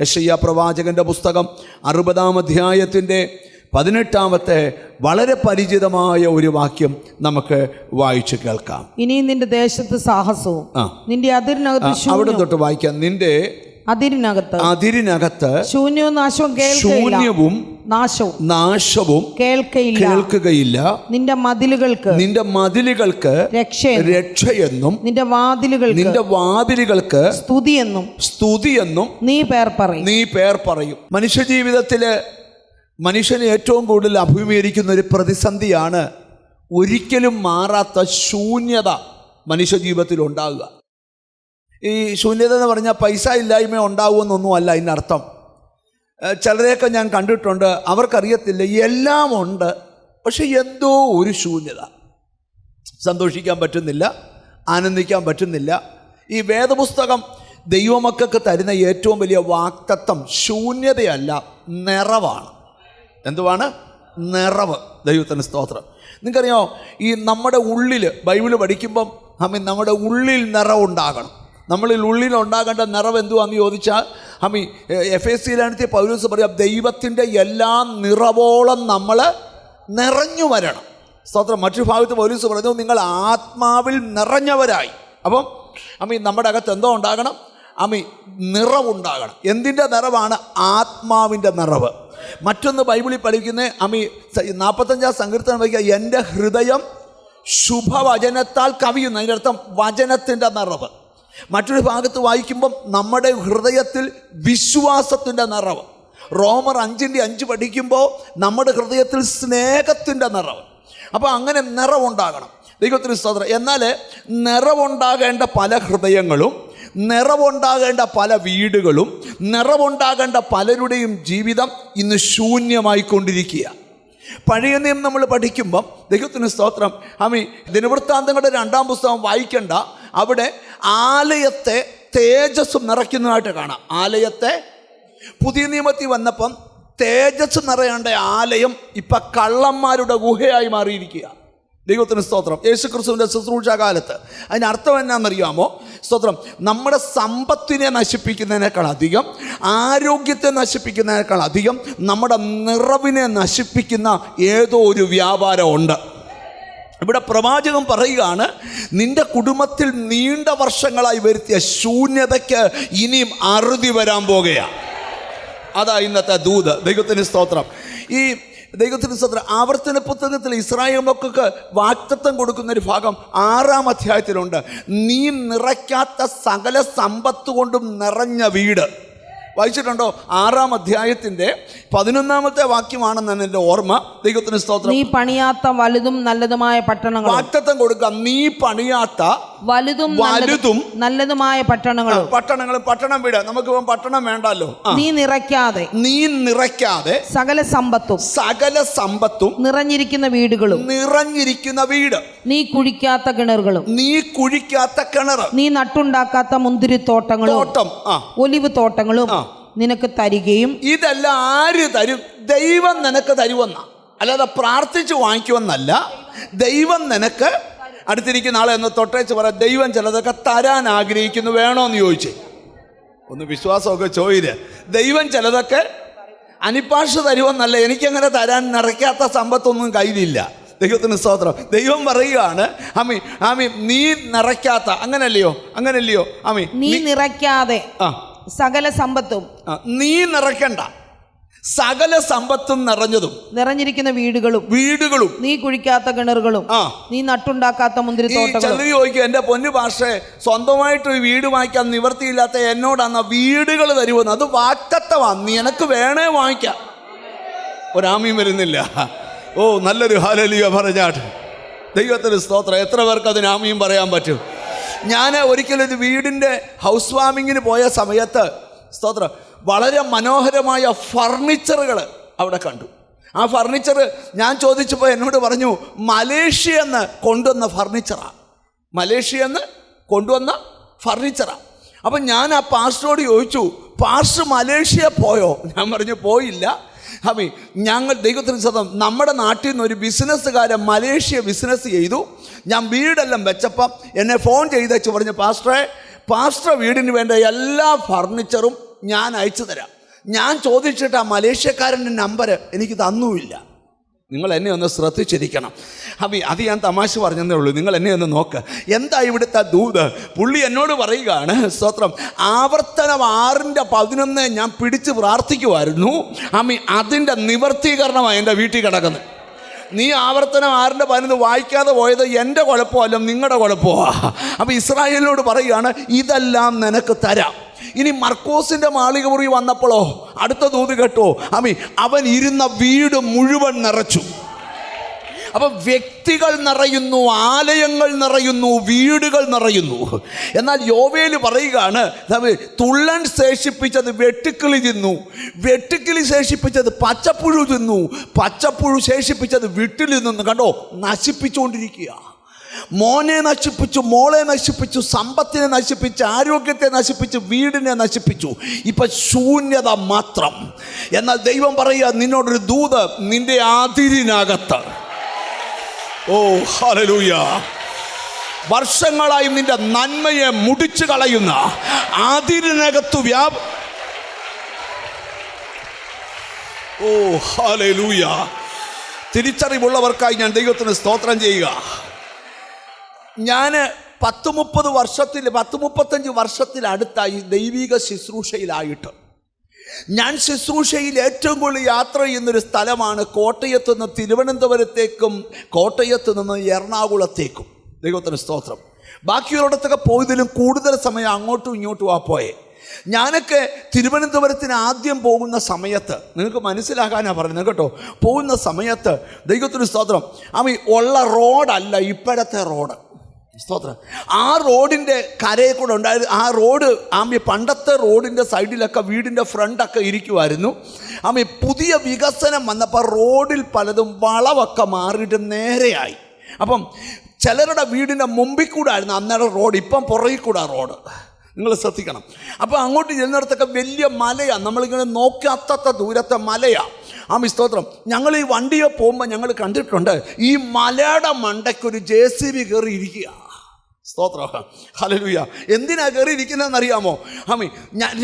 യെശയ്യാ പ്രവാചകൻ്റെ പുസ്തകം 60-ാം അധ്യായത്തിൻ്റെ 18-ാമത്തെ വളരെ പരിചിതമായ ഒരു വാക്യം നമുക്ക് വായിച്ചു കേൾക്കാം. ഇനി നിന്റെ ദേശത്ത് സാഹസവും നിന്റെ അതിരിനകത്ത് അവിടെ തൊട്ട് വായിക്കാം. നിന്റെ അതിരിനകത്ത് ശൂന്യവും നാശവും കേൾക്കുകയില്ല. നിന്റെ മതിലുകൾക്ക് രക്ഷയെന്നും നിന്റെ വാതിലുകൾക്ക് സ്തുതിയെന്നും നീ പേർ പറയും. മനുഷ്യജീവിതത്തില് മനുഷ്യന് ഏറ്റവും കൂടുതൽ അഭിമുഖീകരിക്കുന്ന ഒരു പ്രതിസന്ധിയാണ് ഒരിക്കലും മാറാത്ത ശൂന്യത മനുഷ്യജീവിതത്തിൽ ഉണ്ടാകുക. ഈ ശൂന്യത എന്ന് പറഞ്ഞാൽ പൈസ ഇല്ലായ്മ ഉണ്ടാകുമെന്നൊന്നും അല്ല അതിനർത്ഥം. ചിലരെയൊക്കെ ഞാൻ കണ്ടിട്ടുണ്ട്, അവർക്കറിയത്തില്ല എല്ലാം ഉണ്ട്, പക്ഷെ എന്തോ ഒരു ശൂന്യത. സന്തോഷിക്കാൻ പറ്റുന്നില്ല, ആനന്ദിക്കാൻ പറ്റുന്നില്ല. ഈ വേദപുസ്തകം ദൈവമക്കൾക്ക് തരുന്ന ഏറ്റവും വലിയ വാക്തത്വം ശൂന്യതയല്ല, നിറവാണ്. എന്തുവാണ്? നിറവ്. ദൈവത്തിന് സ്തോത്രം. നിങ്ങൾക്കറിയാമോ, ഈ നമ്മുടെ ഉള്ളിൽ ബൈബിള് പഠിക്കുമ്പം നമ്മുടെ ഉള്ളിൽ നിറവുണ്ടാകണം. നമ്മളിൽ ഉള്ളിൽ ഉണ്ടാകേണ്ട നിറവ് എന്തുവാന്ന് ചോദിച്ചാൽ എഫേസ്യയിലെഴുതിയ പൗലോസ് പറയാം, ദൈവത്തിൻ്റെ എല്ലാ നിറവോളം നമ്മൾ നിറഞ്ഞു വരണം. സ്തോത്രം. മറ്റൊരു ഭാഗത്ത് പൗലോസ് പറഞ്ഞു, നിങ്ങൾ ആത്മാവിൽ നിറഞ്ഞവരായി. അപ്പം നമ്മുടെ അകത്ത് എന്തോ ഉണ്ടാകണം? നിറവുണ്ടാകണം. എന്തിൻ്റെ നിറവാണ്? ആത്മാവിൻ്റെ നിറവ്. മറ്റൊന്ന് ബൈബിളിൽ പഠിക്കുന്ന 45-ാം സങ്കീർത്തനം വയ്ക്കുക, എൻ്റെ ഹൃദയം ശുഭവചനത്താൽ കവിയുന്നു. അതിൻ്റെ അർത്ഥം വചനത്തിൻ്റെ നിറവ്. മറ്റൊരു ഭാഗത്ത് വായിക്കുമ്പം നമ്മുടെ ഹൃദയത്തിൽ വിശ്വാസത്തിൻ്റെ നിറവ്. റോമർ 5:5 പഠിക്കുമ്പോൾ നമ്മുടെ ഹൃദയത്തിൽ സ്നേഹത്തിൻ്റെ നിറവ്. അപ്പോൾ അങ്ങനെ നിറവുണ്ടാകണം. ദൈവത്തിന് സ്തോത്രം. എന്നാൽ നിറവുണ്ടാകേണ്ട പല ഹൃദയങ്ങളും, നിറവുണ്ടാകേണ്ട പല വീടുകളും, നിറവുണ്ടാകേണ്ട പലരുടെയും ജീവിതം ഇന്ന് ശൂന്യമായിക്കൊണ്ടിരിക്കുക. പഴയ നിയമം നമ്മൾ പഠിക്കുമ്പം ദൈവത്തിന് സ്തോത്രം, ദിനവൃത്താന്തങ്ങളുടെ 2-ാം പുസ്തകം വായിക്കണ്ട, അവിടെ ആലയത്തെ തേജസ്സും നിറയ്ക്കുന്നതായിട്ട് കാണാം. ആലയത്തെ പുതിയ നിയമത്തിൽ വന്നപ്പം തേജസ് നിറയേണ്ട ആലയം ഇപ്പം കള്ളന്മാരുടെ ഗുഹയായി മാറിയിരിക്കുക. ദൈവത്തിന് സ്തോത്രം. യേശുക്രിസ്തുവിൻ്റെ ശുശ്രൂഷാകാലത്ത് അതിനർത്ഥം എന്നാണെന്നറിയാമോ? സ്തോത്രം. നമ്മുടെ സമ്പത്തിനെ നശിപ്പിക്കുന്നതിനേക്കാൾ അധികം, ആരോഗ്യത്തെ നശിപ്പിക്കുന്നതിനേക്കാൾ അധികം നമ്മുടെ നിറവിനെ നശിപ്പിക്കുന്ന ഏതോ ഒരു വ്യാപാരമുണ്ട്. ഇവിടെ പ്രവാചകൻ പറയുകയാണ്, നിന്റെ കുടുംബത്തിൽ നീണ്ട വർഷങ്ങളായി വരുത്തിയ ശൂന്യതയ്ക്ക് ഇനിയും അറുതി വരാൻ പോകുകയാണ്. അതാ ഇന്നത്തെ ദൂത്. ദൈവത്തിന് സ്തോത്രം. ഈ ദൈവത്തിന് സ്തോത്രം. ആവർത്തന പുസ്തകത്തിൽ ഇസ്രായേൽ മക്കൾക്ക് വാഗ്ദത്തം കൊടുക്കുന്നൊരു ഭാഗം 6-ാം അധ്യായത്തിലുണ്ട്. നീ നിറയ്ക്കാത്ത സകല സമ്പത്ത് കൊണ്ടും നിറഞ്ഞ വീട്. വായിച്ചിട്ടുണ്ടോ? 6-ാം അധ്യായത്തിൻ്റെ 11-ാമത്തെ വാക്യമാണെന്നാണ് എൻ്റെ ഓർമ്മ. ദൈവത്തിന് സ്തോത്രം. നീ പണിയാത്ത വലുതും നല്ലതുമായ പട്ടണങ്ങൾ. വാഗ്ദത്തം കൊടുക്കാം. നീ പണിയാത്ത വലുതും നല്ലതുമായ പട്ടണങ്ങളും. പട്ടണം വീട്. നമുക്ക് പട്ടണം വേണ്ടല്ലോ. നീ നിറയ്ക്കാതെ സകല സമ്പത്തും നിറഞ്ഞിരിക്കുന്ന വീടുകളും. വീട്. നീ കുഴിക്കാത്ത കിണറുകളും. നീ നട്ടുണ്ടാക്കാത്ത മുന്തിരിത്തോട്ടങ്ങളും ഒലിവ് തോട്ടങ്ങളും നിനക്ക് തരികയും. ഇതെല്ലാം ആര് തരും? ദൈവം നിനക്ക് തരുമെന്ന, അല്ലാതെ പ്രാർത്ഥിച്ച് വാങ്ങിക്കുമെന്നല്ല. ദൈവം നിനക്ക് അടുത്തിരിക്കുന്ന ആളെ ഒന്ന് തൊട്ടേച്ച് പറയാം, ദൈവം ചിലതൊക്കെ തരാൻ ആഗ്രഹിക്കുന്നു, വേണോന്ന് ചോദിച്ചേ. ഒന്ന് വിശ്വാസമൊക്കെ ചോദിച്ച്. ദൈവം ചിലതൊക്കെ അനിപ്പാഷ തരുമെന്നല്ല, എനിക്കങ്ങനെ തരാൻ നിറയ്ക്കാത്ത സമ്പത്തൊന്നും കയ്യിലില്ല. ദൈവത്തിന് സ്തോത്രം. ദൈവം പറയുകയാണ്, നീ നിറയ്ക്കാത്ത, അങ്ങനല്ലയോ നീ നിറയ്ക്കാതെ സകല സമ്പത്തും, നീ നിറയ്ക്കണ്ട, സകല സമ്പത്തും നിറഞ്ഞിരിക്കുന്ന വീടുകളും നീ കുഴിക്കാത്ത കിണറുകളും നീ നട്ടുണ്ടാക്കാത്ത മുന്തിരിത്തോട്ടങ്ങളും. ചിലർ ചോദിക്കും, എൻ്റെ പൊന്നു പാഷേ, സ്വന്തമായിട്ട് വീട് വാങ്ങിക്കാൻ നിവർത്തിയില്ലാത്ത എന്നോടാണ് വീടുകൾ തരുമെന്ന്. അത് വാഗ്ദത്തമാണ്, നീ എനക്ക് വേണേ വാങ്ങിക്കാം. ഒരാമയും വരുന്നില്ല. ഓ, നല്ലൊരു ഹല്ലേലൂയ പറഞ്ഞാട്ട്. ദൈവത്തിന് സ്തോത്രം. എത്ര പേർക്ക് അതിന് ആമയും പറയാൻ പറ്റും? ഞാൻ ഒരിക്കലൊരു വീടിൻ്റെ ഹൗസ് വാമിങ്ങിന് പോയ സമയത്ത്, സ്തോത്രം, വളരെ മനോഹരമായ ഫർണിച്ചറുകൾ അവിടെ കണ്ടു. ആ ഫർണിച്ചർ ഞാൻ ചോദിച്ചപ്പോൾ എന്നോട് പറഞ്ഞു, മലേഷ്യന്ന് കൊണ്ടുവന്ന ഫർണിച്ചറാണ്. അപ്പം ഞാൻ ആ പാസ്റ്ററോട് ചോദിച്ചു, പാസ്റ്റർ മലേഷ്യ പോയോ? ഞാൻ പറഞ്ഞു, പോയില്ല. ഞങ്ങൾ ദൈവത്തിന് സ്വന്തം നമ്മുടെ നാട്ടിൽ നിന്ന് ഒരു ബിസിനസ്സുകാരൻ മലേഷ്യ ബിസിനസ് ചെയ്തു. ഞാൻ വീടെല്ലാം വെച്ചപ്പം എന്നെ ഫോൺ ചെയ്തേച്ച് പറഞ്ഞു, പാസ്റ്റർ വീടിന് വേണ്ട എല്ലാ ഫർണിച്ചറും ഞാൻ അയച്ചു തരാം. ഞാൻ ചോദിച്ചിട്ട് ആ മലേഷ്യക്കാരൻ്റെ നമ്പർ എനിക്ക് തന്നുമില്ല. നിങ്ങൾ എന്നെ ഒന്ന് ശ്രദ്ധിച്ചിരിക്കണം. അത് ഞാൻ തമാശ പറഞ്ഞതേ ഉള്ളൂ. നിങ്ങൾ എന്നെ ഒന്ന് നോക്ക്. എന്താ ഇവിടുത്തെ ദൂത്? പുള്ളി എന്നോട് പറയുകയാണ്, സ്തോത്രം, ആവർത്തനം 6:11 ഞാൻ പിടിച്ച് പ്രാർത്ഥിക്കുമായിരുന്നു. അതിൻ്റെ നിവർത്തീകരണമാണ് എൻ്റെ വീട്ടിൽ കിടക്കുന്നത്. നീ ആവർത്തനം 6:11 വായിക്കാതെ പോയത് എൻ്റെ കുഴപ്പമല്ല, നിങ്ങളുടെ കുഴപ്പമാണ്. അപ്പോൾ ഇസ്രായേലിനോട് പറയുകയാണ്, ഇതെല്ലാം നിനക്ക് തരാം. ഇനി മർക്കോസിൻ്റെ മാളിക മുറി വന്നപ്പോഴോ അടുത്ത ദൂത് കേട്ടോ, അവൻ ഇരുന്ന വീട് മുഴുവൻ നിറച്ചു. അപ്പം വ്യക്തികൾ നിറയുന്നു, ആലയങ്ങൾ നിറയുന്നു, വീടുകൾ നിറയുന്നു. എന്നാൽ യോവേൽ പറയുകയാണ്, തുള്ളൻ ശേഷിപ്പിച്ചത് വെട്ടുക്കിളി തിന്നു, വെട്ടുക്കിളി ശേഷിപ്പിച്ചത് പച്ചപ്പുഴു തിന്നു, പച്ചപ്പുഴു ശേഷിപ്പിച്ചത് വീട്ടിൽ നിന്നു. കണ്ടോ, നശിപ്പിച്ചുകൊണ്ടിരിക്കുക. മോനെ നശിപ്പിച്ചു, മോളെ നശിപ്പിച്ചു, സമ്പത്തിനെ നശിപ്പിച്ചു, ആരോഗ്യത്തെ നശിപ്പിച്ചു, വീടിനെ നശിപ്പിച്ചു. ഇപ്പം ശൂന്യത മാത്രം. എന്നാൽ ദൈവം പറയുക, നിന്നോടൊരു ദൂത്, നിന്റെ അതിരിനകത്ത്, ഓ ഹല്ലേലൂയ, വർഷങ്ങളായി നിന്റെ നന്മയെ മുടിച്ചു കളയുന്ന അതിരിനകത്തു ഓ ഹല്ലേലൂയ. തിരിച്ചറിവുള്ളവർക്കായി ഞാൻ ദൈവത്തിന് സ്തോത്രം ചെയ്യുക. ഞാൻ 10-35 വർഷത്തിലടുത്തായി ദൈവിക ശുശ്രൂഷയിലായിട്ട്. ഞാൻ ശുശ്രൂഷയിൽ ഏറ്റവും കൂടുതൽ യാത്ര ചെയ്യുന്നൊരു സ്ഥലമാണ് കോട്ടയത്ത് നിന്ന് തിരുവനന്തപുരത്തേക്കും കോട്ടയത്ത് നിന്ന് എറണാകുളത്തേക്കും. ദൈവത്തിന് സ്തോത്രം. ബാക്കിയുള്ളിടത്തൊക്കെ പോയതിലും കൂടുതൽ സമയം അങ്ങോട്ടും ഇങ്ങോട്ടും പോയേ. ഞാനൊക്കെ തിരുവനന്തപുരത്തിന് ആദ്യം പോകുന്ന സമയത്ത്, നിങ്ങൾക്ക് മനസ്സിലാക്കാനാണ് പറയുന്നത് കേട്ടോ, പോകുന്ന സമയത്ത് ദൈവത്തിന് സ്തോത്രം, ഉള്ള റോഡല്ല ഇപ്പോഴത്തെ റോഡ്. സ്തോത്രം. ആ റോഡിൻ്റെ കരയിൽ കൂടെ ഉണ്ടായത്, ആ റോഡ് പണ്ടത്തെ റോഡിൻ്റെ സൈഡിലൊക്കെ വീടിൻ്റെ ഫ്രണ്ടൊക്കെ ഇരിക്കുമായിരുന്നു. പുതിയ വികസനം വന്നപ്പോൾ റോഡിൽ പലതും വളവൊക്കെ മാറിയിട്ട് നേരെയായി. അപ്പം ചിലരുടെ വീടിൻ്റെ മുമ്പിൽ കൂടെ ആയിരുന്നു അന്നേരം റോഡ്, ഇപ്പം പുറകിൽ കൂടെ റോഡ്. നിങ്ങൾ ശ്രദ്ധിക്കണം. അപ്പോൾ അങ്ങോട്ട് ചെന്നിടത്തൊക്കെ വലിയ മലയാണ്, നമ്മളിങ്ങനെ നോക്കാത്ത ദൂരത്തെ മലയാണ്. സ്തോത്രം. ഞങ്ങൾ ഈ വണ്ടിയെ പോകുമ്പോൾ ഞങ്ങൾ കണ്ടിട്ടുണ്ട്, ഈ മലയുടെ മണ്ടയ്ക്കൊരു JCB കയറി ഇരിക്കുക. സ്തോത്രം, ഹല്ലേലൂയ. എന്തിനാ കയറി ഇരിക്കുന്നതെന്നറിയാമോ?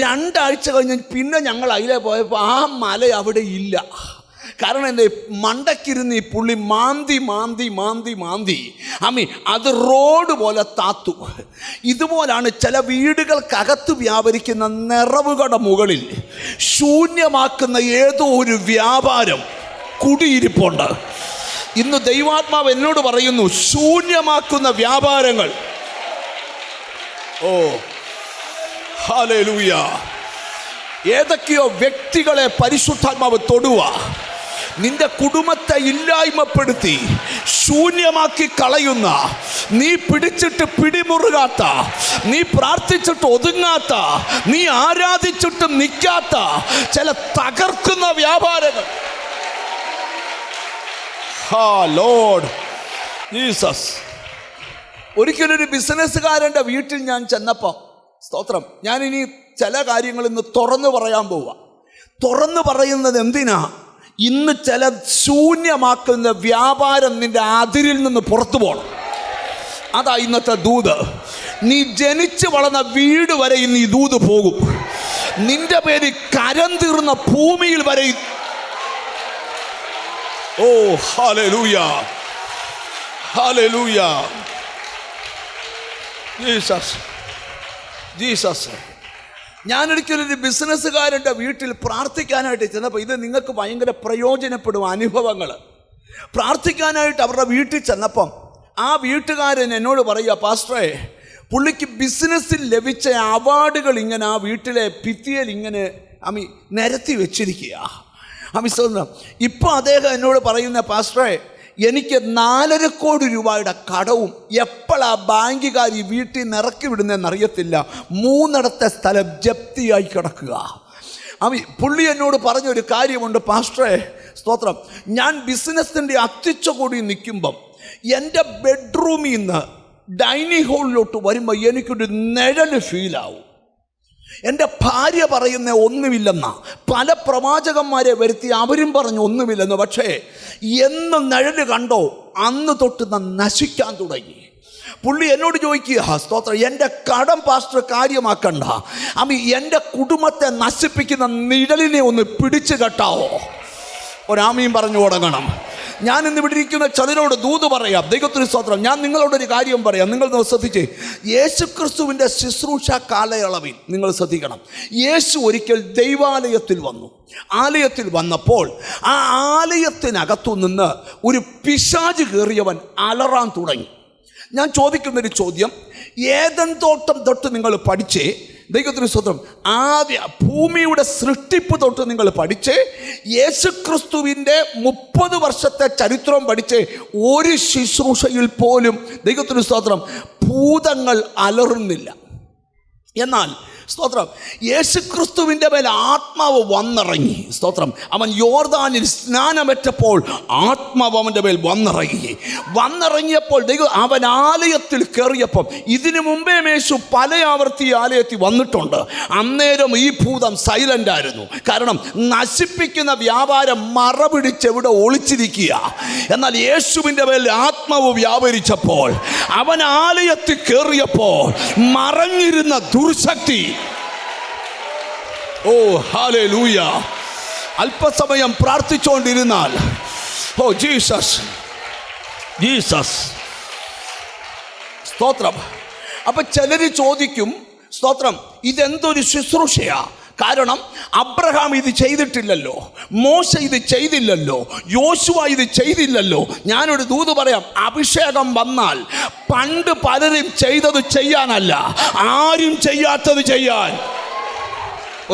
2 ആഴ്ച കഴിഞ്ഞ് പിന്നെ ഞങ്ങൾ അതിലെ പോയപ്പോൾ ആ മല അവിടെ ഇല്ല. കാരണം എന്താ, മണ്ടക്കിരുന്ന് ഈ പുള്ളി മാന്തി അത് റോഡ് പോലെ താത്തു. ഇതുപോലാണ് ചില വീടുകൾക്കകത്ത് വ്യാപരിക്കുന്ന നിറവുകളുടെ മുകളിൽ ശൂന്യമാക്കുന്ന ഏതോ ഒരു വ്യാപാരം കുടിയിരിപ്പുണ്ട്. ഇന്ന് ദൈവാത്മാവ് എന്നോട് പറയുന്നു, ശൂന്യമാക്കുന്ന വ്യാപാരങ്ങൾ, ഓ ഹല്ലേലൂയ, ഏതൊക്കെയോ വ്യക്തികളെ പരിശുദ്ധാത്മാവ് തൊടുക, നിന്റെ കുടുംബത്തെ ഇല്ലായ്മപ്പെടുത്തി ശൂന്യമാക്കി കളയുന്ന, നീ പിടിച്ചിട്ട് പിടിമുറുകാത്ത, നീ പ്രാർത്ഥിച്ചിട്ട് ഒതുങ്ങാത്ത, നീ ആരാധിച്ചിട്ട് നിൽക്കാത്ത ചില തകർക്കുന്ന വ്യാപാരങ്ങൾ. Lord Jesus. ഒരിക്കലൊരു ബിസിനസ്സുകാരൻ്റെ വീട്ടിൽ ഞാൻ ചെന്നപ്പം, സ്തോത്രം, ഞാനിനി ചില കാര്യങ്ങൾ ഇന്ന് തുറന്നു പറയാൻ പോവുക. തുറന്നു പറയുന്നത് എന്തിനാ? ഇന്ന് ചില ശൂന്യമാക്കുന്ന വ്യാപാരം നിന്റെ അതിരിൽ നിന്ന് പുറത്തു പോകണം. അതാ ഇന്നത്തെ ദൂത്. നീ ജനിച്ചു വളർന്ന വീട് വരെ ഇന്ന് ഈ ദൂത് പോകും. നിന്റെ പേര് കരം തീർന്ന ഭൂമിയിൽ വരെ. ഓ ഹല്ലേലൂയ, ഹല്ലേലൂയ, ജീസസ്, ജീസസ്. ഞാനൊരിക്കലൊരു ബിസിനസ്സുകാരൻ്റെ വീട്ടിൽ പ്രാർത്ഥിക്കാനായിട്ട് ചെന്നപ്പോൾ, ഇത് നിങ്ങൾക്ക് ഭയങ്കര പ്രയോജനപ്പെടും അനുഭവങ്ങൾ. പ്രാർത്ഥിക്കാനായിട്ട് അവരുടെ വീട്ടിൽ ചെന്നപ്പം ആ വീട്ടുകാരൻ എന്നോട് പറയുക, പാസ്റ്ററേ, പുള്ളിക്ക് ബിസിനസ്സിൽ ലഭിച്ച അവാർഡുകൾ ഇങ്ങനെ ആ വീട്ടിലെ ഭിത്തിയിൽ ഇങ്ങനെ നിരത്തി വെച്ചിരിക്കുക. ഇപ്പോൾ അദ്ദേഹം എന്നോട് പറയുന്ന, പാസ്റ്ററേ, എനിക്ക് 4.5 കോടി രൂപയുടെ കടവും എപ്പോഴാ ബാങ്കുകാർ ഈ വീട്ടിൽ നിന്ന് ഇറക്കി വിടുന്നതെന്നറിയത്തില്ല. 3 സ്ഥലം ജപ്തിയായി കിടക്കുക. പുള്ളി എന്നോട് പറഞ്ഞൊരു കാര്യമുണ്ട്, പാസ്റ്ററേ, സ്തോത്രം, ഞാൻ ബിസിനസ്സിൻ്റെ അത്യുച്ചകൂടി നിൽക്കുമ്പം എൻ്റെ ബെഡ്റൂമിൽ നിന്ന് ഡൈനിങ് ഹാളിലോട്ട് വരുമ്പോൾ എനിക്കൊരു നിഴല് ഫീലാവും. എൻ്റെ ഭാര്യ പറയുന്ന ഒന്നുമില്ലെന്നാ, പല പ്രവാചകന്മാരെ വരുത്തി അവരും പറഞ്ഞു ഒന്നുമില്ലെന്ന്. പക്ഷേ എന്ന് നിഴല് കണ്ടോ അന്ന് തൊട്ട് നശിക്കാൻ തുടങ്ങി. പുള്ളി എന്നോട് ചോദിക്കുക, സ്തോത്രം, എൻ്റെ കടം പാസ്റ്റർ കാര്യമാക്കണ്ട, എൻ്റെ കുടുംബത്തെ നശിപ്പിക്കുന്ന നിഴലിനെ ഒന്ന് പിടിച്ചു കെട്ടാവോ? ഒരാമയും പറഞ്ഞു തുടങ്ങണം. ഞാൻ ഇന്ന് ഇവിടെ ഇരിക്കുന്ന ചിലരോട് ദൂത് പറയാം. ദൈവത്തിന് സ്തോത്രം. ഞാൻ നിങ്ങളോടൊരു കാര്യം പറയാം, നിങ്ങൾ ശ്രദ്ധിച്ച്. യേശുക്രിസ്തുവിൻ്റെ ശുശ്രൂഷ കാലയളവിൽ നിങ്ങൾ ശ്രദ്ധിക്കണം. യേശു ഒരിക്കൽ ദൈവാലയത്തിൽ വന്നു. ആലയത്തിൽ വന്നപ്പോൾ ആ ആലയത്തിനകത്തു നിന്ന് ഒരു പിശാച് കയറിയവൻ അലറാൻ തുടങ്ങി. ഞാൻ ചോദിക്കുന്നൊരു ചോദ്യം, ഏദൻ തോട്ടം തൊട്ട് നിങ്ങൾ പഠിച്ചേ, ദൈവത്തിന് സ്തോത്രം, ആദ്യ ഭൂമിയുടെ സൃഷ്ടിപ്പ് തൊട്ട് നിങ്ങൾ പഠിച്ച് യേശുക്രിസ്തുവിൻ്റെ 30 വർഷത്തെ ചരിത്രം പഠിച്ച് ഒരു ശുശ്രൂഷയിൽ പോലും ദൈവത്തിന് സ്തോത്രം ഭൂതങ്ങൾ അലറുന്നില്ല. എന്നാൽ സ്തോത്രം, യേശുക്രിസ്തുവിൻ്റെ മേൽ ആത്മാവ് വന്നിറങ്ങി. സ്തോത്രം, അവൻ യോർദാനിൽ സ്നാനമേറ്റപ്പോൾ ആത്മാവ് അവൻ്റെ മേൽ വന്നിറങ്ങിയപ്പോൾ അവൻ ആലയത്തിൽ കയറിയപ്പം, ഇതിനു മുമ്പേ യേശു പല ആവർത്തി ആലയത്തിൽ വന്നിട്ടുണ്ട്. അന്നേരം ഈ ഭൂതം സൈലൻ്റ് ആയിരുന്നു. കാരണം നശിപ്പിക്കുന്ന വ്യാപാരം മറപിടിച്ചെവിടെ ഒളിച്ചിരിക്കുക. എന്നാൽ യേശുവിൻ്റെ മേൽ ആത്മാവ് വ്യാപരിച്ചപ്പോൾ, അവൻ ആലയത്തിൽ കയറിയപ്പോൾ മറഞ്ഞിരുന്ന ദുർശക്തി, ഓ ഹല്ലേലൂയ, അല്പസമയം പ്രാർത്ഥിച്ചുകൊണ്ടിരുന്നാൽ, ഓ ജീസസ് സ്തോത്രം. അപ്പൊ ചിലര് ചോദിക്കും, സ്തോത്രം, ഇതെന്തൊരു ശുശ്രൂഷയാ? കാരണം അബ്രഹാം ഇത് ചെയ്തിട്ടില്ലല്ലോ, മോശ ഇത് ചെയ്തില്ലല്ലോ, യോശുവ ഇത് ചെയ്തില്ലല്ലോ. ഞാനൊരു ദൂത് പറയാം, അഭിഷേകം വന്നാൽ പണ്ട് പലരും ചെയ്തത് ചെയ്യാനല്ല, ആരും ചെയ്യാത്തത് ചെയ്യാൻ.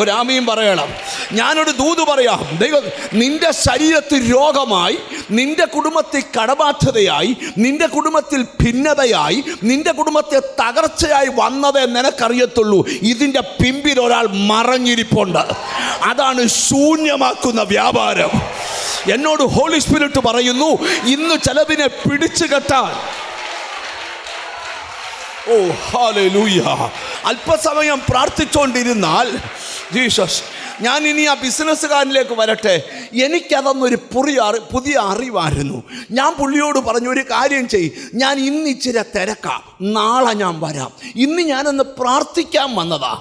ഒരാമയും പറയണം. ഞാനൊരു ദൂത് പറയാം. ദൈവം, നിന്റെ ശരീരത്തിൽ രോഗമായി, നിന്റെ കുടുംബത്തിൽ കടബാധ്യതയായി, നിന്റെ കുടുംബത്തിൽ ഭിന്നതയായി, നിന്റെ കുടുംബത്തെ തകർച്ചയായി വന്നതേ നിനക്കറിയത്തുള്ളൂ. ഇതിൻ്റെ പിമ്പിൽ ഒരാൾ മറഞ്ഞിരിപ്പുണ്ട്. അതാണ് ശൂന്യമാക്കുന്ന വ്യാപാരം. എന്നോട് ഹോളി സ്പിരിറ്റ് പറയുന്നു, ഇന്ന് ചിലതിനെ പിടിച്ചു കെട്ടാൻ, ഓ ഹല്ലേലൂയ, അല്പസമയം പ്രാർത്ഥിച്ചുകൊണ്ടിരുന്നാൽ, ജീസസ്, ഞാൻ ഇനി ആ ബിസിനസ്സുകാരനിലേക്ക് വരട്ടെ. എനിക്കതൊന്നൊരു പുതിയ അറിവായിരുന്നു. ഞാൻ പുള്ളിയോട് പറഞ്ഞു, ഒരു കാര്യം ചെയ്യ്, ഞാൻ ഇന്ന് ഇച്ചിരി തിരക്കാം, നാളെ ഞാൻ വരാം. ഇന്ന് ഞാനൊന്ന് പ്രാർത്ഥിക്കാൻ വന്നതാ.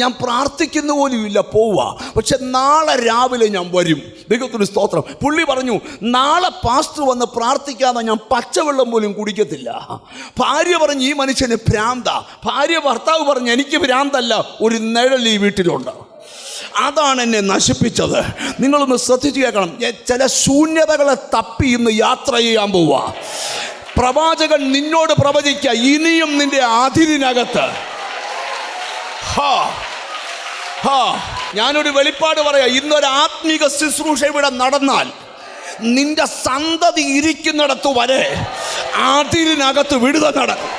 ഞാൻ പ്രാർത്ഥിക്കുന്ന പോലും ഇല്ല, പോവുക. പക്ഷെ നാളെ രാവിലെ ഞാൻ വരും. ദൈവത്തിന് സ്തോത്രം. പുള്ളി പറഞ്ഞു, നാളെ പാസ്റ്റർ വന്ന് പ്രാർത്ഥിക്കാതെ ഞാൻ പച്ചവെള്ളം പോലും കുടിക്കത്തില്ല. ഭാര്യ പറഞ്ഞു, ഈ മനുഷ്യന് ഭ്രാന്ത. ഭർത്താവ് പറഞ്ഞു, എനിക്ക് ഭ്രാന്തല്ല, ഒരു നിഴൽ ഈ വീട്ടിലുണ്ട്. അതാണ് എന്നെ നശിപ്പിച്ചത്. നിങ്ങളൊന്ന് ശ്രദ്ധിച്ചു കേൾക്കണം. ചില ശൂന്യതകളെ തപ്പി ഇന്ന് യാത്ര ചെയ്യാൻ പോവുക. പ്രവാചകൻ നിന്നോട് പ്രവചിക്കുക, ഇനിയും നിന്റെ അതിരിനകത്ത്. ഞാനൊരു വെളിപ്പാട് പറയാം. ഇന്നൊരു ആത്മീക ശുശ്രൂഷ ഇവിടെ നടന്നാൽ, നിന്റെ സന്തതി ഇരിക്കുന്നിടത്തു വരെ അതിരിനകത്ത് വിടുതൽ നടക്കും.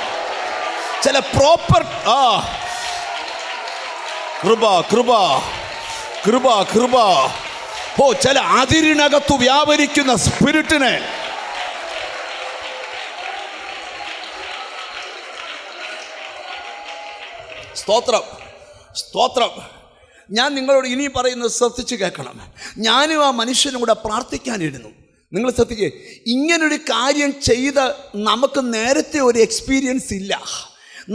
ചില പ്രോപ്പർ കൃപ ചില അതിരിനകത്തു വ്യാപരിക്കുന്ന സ്പിരിറ്റിനെ സ്തോത്രം. ഞാൻ നിങ്ങളോട് ഇനി പറയുന്നത് ശ്രദ്ധിച്ച് കേൾക്കണം. ഞാനും ആ മനുഷ്യനും കൂടെ പ്രാർത്ഥിക്കാനിരുന്നു. നിങ്ങൾ ശ്രദ്ധിക്കുക, ഇങ്ങനൊരു കാര്യം ചെയ്ത് നമുക്ക് നേരത്തെ ഒരു എക്സ്പീരിയൻസ് ഇല്ല.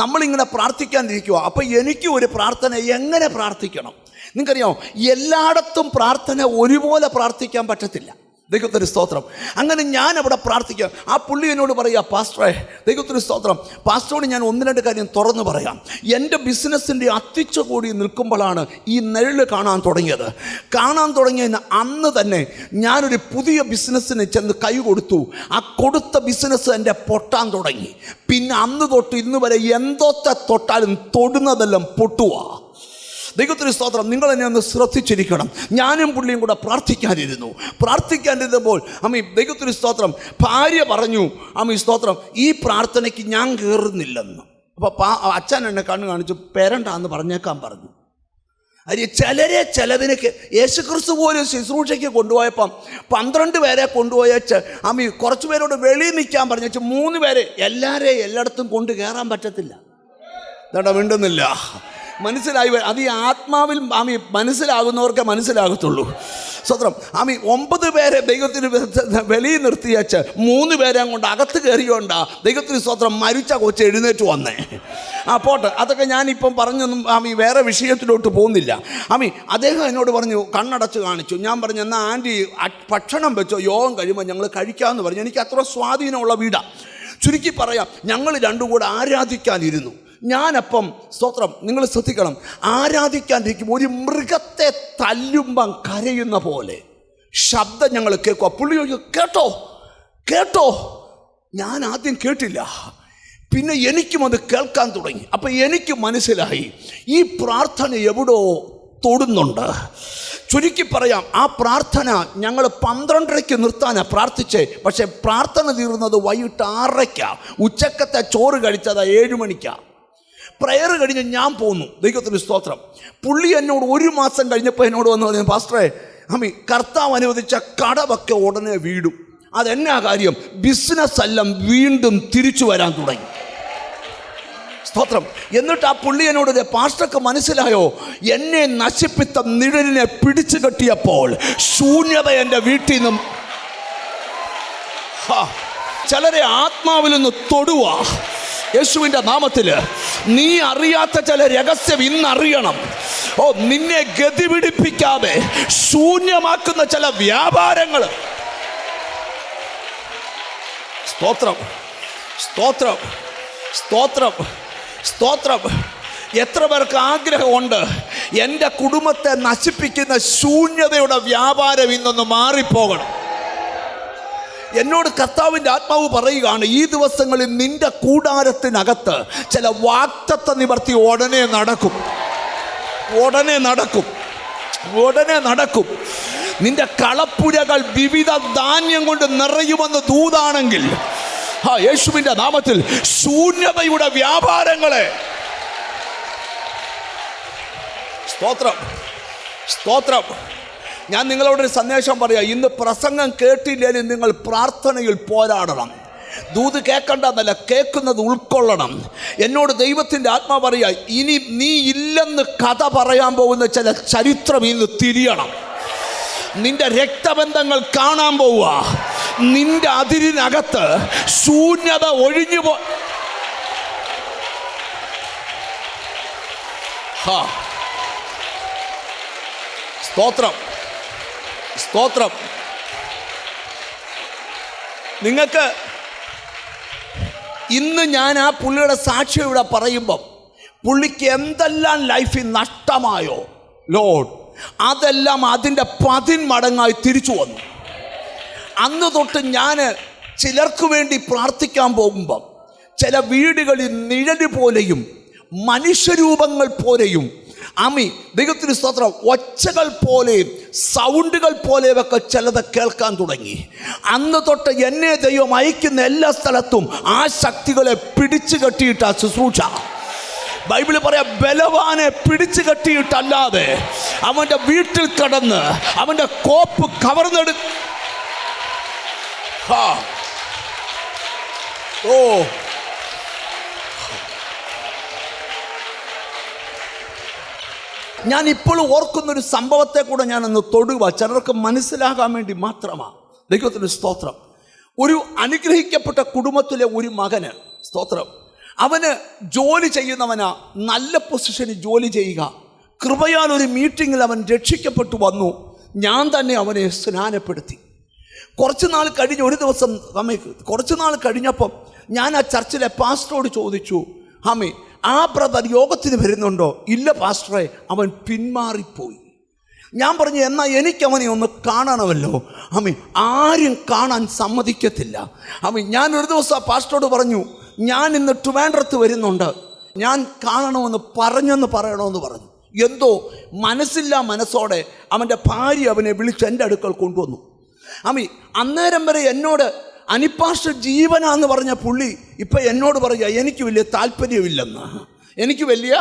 നമ്മളിങ്ങനെ പ്രാർത്ഥിക്കാനിരിക്കുക. അപ്പം എനിക്ക് ഒരു പ്രാർത്ഥന എങ്ങനെ പ്രാർത്ഥിക്കണം? നിങ്ങൾക്കറിയാമോ, എല്ലായിടത്തും പ്രാർത്ഥന ഒരുപോലെ പ്രാർത്ഥിക്കാൻ പറ്റത്തില്ല. ദൈവത്തിന് സ്തോത്രം. അങ്ങനെ ഞാൻ അവിടെ പ്രാർത്ഥിക്കുക. ആ പുള്ളി എന്നോട് പറയുക, പാസ്റ്ററെ, ദൈവത്തിന് സ്തോത്രം, പാസ്റ്ററോട് ഞാൻ 1-2 കാര്യം തുറന്നു പറയാം. എൻ്റെ ബിസിനസ്സിൻ്റെ അത്തിച്ചുകൂടി നിൽക്കുമ്പോഴാണ് ഈ നിഴല് കാണാൻ തുടങ്ങിയതിന് അന്ന് തന്നെ ഞാനൊരു പുതിയ ബിസിനസ്സിന് ചെന്ന് കൈ കൊടുത്തു. ആ കൊടുത്ത ബിസിനസ് എൻ്റെ പൊട്ടാൻ തുടങ്ങി. പിന്നെ അന്ന് തൊട്ട് ഇന്ന് വരെ എന്തോത്തെ തൊട്ടാലും തൊടുന്നതെല്ലാം പൊട്ടുക. ദൈവത്തിന് സ്തോത്രം. നിങ്ങൾ എന്നെ ഒന്ന് ശ്രദ്ധിച്ചിരിക്കണം. ഞാനും പുള്ളിയും കൂടെ പ്രാർത്ഥിക്കാനിരുന്നപ്പോൾ ദൈവത്തിന് സ്തോത്രം, ഭാര്യ പറഞ്ഞു, സ്തോത്രം, ഈ പ്രാർത്ഥനയ്ക്ക് ഞാൻ കയറുന്നില്ലെന്ന്. അപ്പോൾ അച്ഛൻ എന്നെ കണ്ണ് കാണിച്ചു, പേരണ്ടാന്ന് പറഞ്ഞേക്കാൻ പറഞ്ഞു. ചിലതിനൊക്കെ യേശുക്രിസ്തു പോലും ശുശ്രൂഷയ്ക്ക് കൊണ്ടുപോയപ്പം 12 പേരെ കൊണ്ടുപോയച്ച് കുറച്ച് പേരോട് വെളിയിൽ നിൽക്കാൻ പറഞ്ഞു. 3 പേരെ എല്ലായിടത്തും കൊണ്ട് കയറാൻ പറ്റത്തില്ല. ഇതാ മിണ്ടുന്നില്ല. മനസ്സിലായി. അത് ഈ ആത്മാവിൽ മനസ്സിലാകുന്നവർക്കേ മനസ്സിലാകത്തുള്ളൂ. സ്വത്രം. ആമി 9 പേരെ ദൈവത്തിന് വെളിയിൽ നിർത്തിയച്ച് 3 പേരെ കൊണ്ട് അകത്ത് കയറിയോണ്ടാ ദൈവത്തിന് സ്വത്രം മരിച്ച കൊച്ച് എഴുന്നേറ്റ് വന്നേ. പോട്ടെ, അതൊക്കെ ഞാനിപ്പം പറഞ്ഞൊന്നും ആമി വേറെ വിഷയത്തിലോട്ട് പോകുന്നില്ല. ആമി അദ്ദേഹം എന്നോട് പറഞ്ഞു, കണ്ണടച്ച് കാണിച്ചു. ഞാൻ പറഞ്ഞു, എന്നാൽ ആൻറ്റി ഭക്ഷണം വെച്ചോ, യോഗം കഴിയുമ്പോൾ ഞങ്ങൾ കഴിക്കാമെന്ന് പറഞ്ഞു. എനിക്ക് അത്ര സ്വാധീനമുള്ള വീടാണ്. ചുരുക്കി പറയാം, ഞങ്ങൾ രണ്ടും കൂടെ ആരാധിക്കാനിരുന്നു. ഞാനപ്പം സ്തോത്രം, നിങ്ങൾ ശ്രദ്ധിക്കണം, ആരാധിക്കാനിരിക്കുമ്പോൾ ഒരു മൃഗത്തെ തല്ലുമ്പം കരയുന്ന പോലെ ശബ്ദം ഞങ്ങൾ കേൾക്കുക. പുള്ളി കേട്ടോ കേട്ടോ. ഞാൻ ആദ്യം കേട്ടില്ല, പിന്നെ എനിക്കും അത് കേൾക്കാൻ തുടങ്ങി. അപ്പം എനിക്ക് മനസ്സിലായി ഈ പ്രാർത്ഥന എവിടോ തൊടുന്നുണ്ട്. ചുരുക്കി പറയാം, ആ പ്രാർത്ഥന ഞങ്ങൾ 12:30 നിർത്താനാണ് പ്രാർത്ഥിച്ചേ. പക്ഷേ പ്രാർത്ഥന തീർന്നത് വൈകിട്ട് 6:00. ഉച്ചക്കത്തെ ചോറ് കഴിച്ചത് 7 മണിക്കാണ്. പ്രയർ കഴിഞ്ഞ് ഞാൻ പോന്നു. ദൈവത്തിന് സ്തോത്രം. പുള്ളി എന്നോട് 1 മാസം കഴിഞ്ഞപ്പോൾ എന്നോട് വന്ന് പറഞ്ഞു, പാസ്റ്ററെ ആമി കർത്താവ് അനുവദിച്ച കടവൊക്കെ ഉടനെ വീടും. അതെന്നാ കാര്യം? ബിസിനസ് എല്ലാം വീണ്ടും തിരിച്ചു വരാൻ തുടങ്ങി. സ്തോത്രം. എന്നിട്ട് ആ പുള്ളി എന്നോട്, പാസ്റ്റർക്ക് മനസ്സിലായോ, എന്നെ നശിപ്പിച്ച നിഴലിനെ പിടിച്ചു കെട്ടിയപ്പോൾ ശൂന്യത എൻ്റെ വീട്ടിൽ നിന്നും. ചിലരെ ആത്മാവിൽ നിന്ന് തൊടുക യേശുവിൻ്റെ നാമത്തിൽ. നീ അറിയാത്ത ചില രഹസ്യം ഇന്നറിയണം. നിന്നെ ഗതി പിടിപ്പിക്കാതെ ശൂന്യമാക്കുന്ന ചില വ്യാപാരങ്ങൾ. സ്തോത്രം സ്തോത്രം സ്തോത്രം സ്തോത്രം. എത്ര പേർക്ക് ആഗ്രഹമുണ്ട് എൻ്റെ കുടുംബത്തെ നശിപ്പിക്കുന്ന ശൂന്യതയുടെ വ്യാപാരം ഇന്നൊന്ന് മാറിപ്പോകണം. എന്നോട് കർത്താവിൻ്റെ ആത്മാവ് പറയുകയാണ്, ഈ ദിവസങ്ങളിൽ നിന്റെ കൂടാരത്തിനകത്ത് ചില വാഗ്ദത്ത നിവർത്തി ഉടനെ നടക്കും, ഉടനെ നടക്കും, ഉടനെ നടക്കും. നിന്റെ കളപ്പുരകൾ വിവിധ ധാന്യം കൊണ്ട് നിറയുമെന്ന് ദൂതാണെങ്കിൽ യേശുവിൻ്റെ നാമത്തിൽ ശൂന്യതയുടെ വ്യാപാരങ്ങളെ. സ്തോത്രം സ്തോത്രം. ഞാൻ നിങ്ങളോടൊരു സന്ദേശം പറയാം. ഇന്ന് പ്രസംഗം കേട്ടില്ലെങ്കിൽ നിങ്ങൾ പ്രാർത്ഥനയിൽ പോരാടണം. ദൂത് കേൾക്കണ്ടെന്നല്ല, കേൾക്കുന്നത് ഉൾക്കൊള്ളണം. എന്നോട് ദൈവത്തിൻ്റെ ആത്മാ പറയുക, ഇനി നീ ഇല്ലെന്ന് കഥ പറയാൻ പോകുന്ന ചില ചരിത്രം ഇന്ന് തിരിയണം. നിന്റെ രക്തബന്ധങ്ങൾ കാണാൻ പോവുക. നിന്റെ അതിരിനകത്ത് ശൂന്യത ഒഴിഞ്ഞു പോ. സ്തോത്രം സ്തോത്രം. നിങ്ങൾക്ക് ഇന്ന് ഞാൻ ആ പുള്ളിയുടെ സാക്ഷ്യം ഇവിടെ പറയുമ്പം പുള്ളിക്ക് എന്തെല്ലാം ലൈഫിൽ നഷ്ടമായോ ലോഡ്, അതെല്ലാം അതിൻ്റെ 10 മടങ്ങായി തിരിച്ചു വന്നു. അന്ന് തൊട്ട് ഞാൻ ചിലർക്ക് വേണ്ടി പ്രാർത്ഥിക്കാൻ പോകുമ്പം ചില വീടുകളിൽ നിഴല് പോലെയും മനുഷ്യരൂപങ്ങൾ പോലെയും ആമി ദൈവത്തിന് സ്തോത്രം ഒച്ചകൾ പോലെയും സൗണ്ടുകൾ പോലെയൊക്കെ ചിലത് കേൾക്കാൻ തുടങ്ങി. അന്ന് തൊട്ട് എന്നെ ദൈവം അയക്കുന്ന എല്ലാ സ്ഥലത്തും ആ ശക്തികളെ പിടിച്ചു കെട്ടിയിട്ട ശുശ്രൂഷ. ബൈബിൾ പറയാം, ബലവാനെ പിടിച്ചു കെട്ടിയിട്ടല്ലാതെ അവൻ്റെ വീട്ടിൽ കടന്ന് അവൻ്റെ കോപ്പ് കവർന്നെടു. ഞാൻ ഇപ്പോഴും ഓർക്കുന്നൊരു സംഭവത്തെ കൂടെ ഞാനൊന്ന് തൊടുക, ചിലർക്ക് മനസ്സിലാകാൻ വേണ്ടി മാത്രമാണ്. ദൈവത്തിന് സ്തോത്രം. ഒരു അനുഗ്രഹിക്കപ്പെട്ട കുടുംബത്തിലെ ഒരു മകന്, സ്തോത്രം, അവന് ജോലി ചെയ്യുന്നവനാ, നല്ല പൊസിഷനിൽ ജോലി ചെയ്യുക. കൃപയാൽ ഒരു മീറ്റിങ്ങിൽ അവൻ രക്ഷിക്കപ്പെട്ടു വന്നു. ഞാൻ തന്നെ അവനെ സ്നാനപ്പെടുത്തി. കുറച്ച് നാൾ കഴിഞ്ഞ് ഒരു ദിവസം കുറച്ച് നാൾ കഴിഞ്ഞപ്പം ഞാൻ ആ ചർച്ചിലെ പാസ്റ്ററോട് ചോദിച്ചു, ഹമി ആ ബ്രദർ യോഗത്തിന് വരുന്നുണ്ടോ? ഇല്ല പാസ്റ്ററെ, അവൻ പിന്മാറിപ്പോയി. ഞാൻ പറഞ്ഞു, എന്നാൽ എനിക്കവനെ ഒന്ന് കാണണമല്ലോ. അമ്മി ആരും കാണാൻ സമ്മതിക്കത്തില്ല. അമ്മി ഞാൻ ഒരു ദിവസം ആ പാസ്റ്ററോട് പറഞ്ഞു, ഞാൻ ഇന്ന് ട്രിവാൻഡ്രത്ത് വരുന്നുണ്ട്, ഞാൻ കാണണമെന്ന് പറയണമെന്ന് പറഞ്ഞു. എന്തോ മനസ്സില്ല മനസ്സോടെ അവൻ്റെ ഭാര്യ അവനെ വിളിച്ച് എൻ്റെ അടുക്കൽ കൊണ്ടുവന്നു. അമ്മി അന്നേരം വരെ എന്നോട് അനിപ്പാസ്റ്റർ ജീവനാന്ന് പറഞ്ഞ പുള്ളി ഇപ്പം എന്നോട് പറയുക, എനിക്ക് വലിയ താല്പര്യമില്ലെന്ന്. എനിക്ക് വലിയ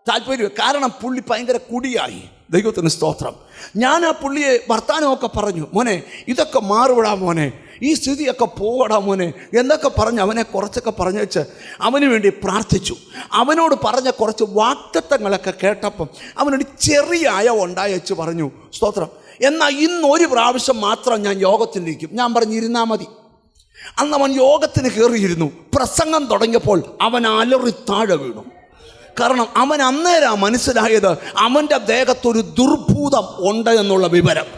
താല്പര്യം, കാരണം പുള്ളി ഭയങ്കര കുടിയായി. ദൈവത്തിന് സ്തോത്രം. ഞാൻ ആ പുള്ളിയെ വർത്താനമൊക്കെ പറഞ്ഞു, മോനെ ഇതൊക്കെ മാറുവിടാ മോനെ, ഈ സ്ഥിതിയൊക്കെ പോകടാ മോനെ എന്നൊക്കെ പറഞ്ഞ് അവനെ കുറച്ചൊക്കെ പറഞ്ഞു വെച്ച് അവന് വേണ്ടി പ്രാർത്ഥിച്ചു. അവനോട് പറഞ്ഞ കുറച്ച് വാഗ്ദത്തങ്ങളൊക്കെ കേട്ടപ്പം അവനൊരു ചെറിയ അയവുണ്ടായി വെച്ച് പറഞ്ഞു, സ്തോത്രം, എന്നാൽ ഇന്നൊരു പ്രാവശ്യം മാത്രം ഞാൻ യോഗത്തിലിരിക്കും. ഞാൻ പറഞ്ഞിരുന്നാൽ മതി. അന്ന് അവൻ യോഗത്തിന് കയറിയിരുന്നു. പ്രസംഗം തുടങ്ങിയപ്പോൾ അവൻ അലറി താഴെ വീണു. കാരണം അവൻ അന്നേരം മനസ്സിലായത് അവൻ്റെ ദേഹത്തൊരു ദുർഭൂതം ഉണ്ട് എന്നുള്ള വിവരം.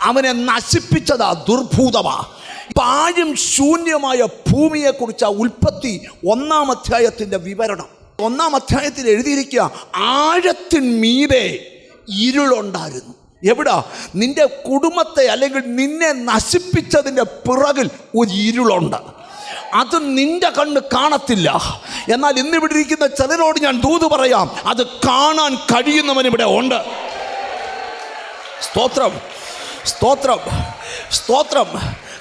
അവനെ നശിപ്പിച്ചതാ ദുർഭൂതമാ. പാഴും ശൂന്യമായ ഭൂമിയെക്കുറിച്ച് ഉൽപ്പത്തി 1-ാം അധ്യായത്തിൻ്റെ വിവരണം. 1-ാം അധ്യായത്തിൽ എഴുതിയിരിക്കുക, ആഴത്തിന്മീതെ ഇരുളുണ്ടായിരുന്നു. എവിടാ? നിന്റെ കുടുംബത്തെ അല്ലെങ്കിൽ നിന്നെ നശിപ്പിച്ചതിൻ്റെ പിറകിൽ ഒരു ഇരുളുണ്ട്. അത് നിന്റെ കണ്ണ് കാണത്തില്ല. എന്നാൽ ഇന്നിവിടെ ഇരിക്കുന്ന ചിലരോട് ഞാൻ ദൂത് പറയാം, അത് കാണാൻ കഴിയുന്നവൻ ഇവിടെ ഉണ്ട്. സ്തോത്രം, സ്തോത്രം, സ്തോത്രം,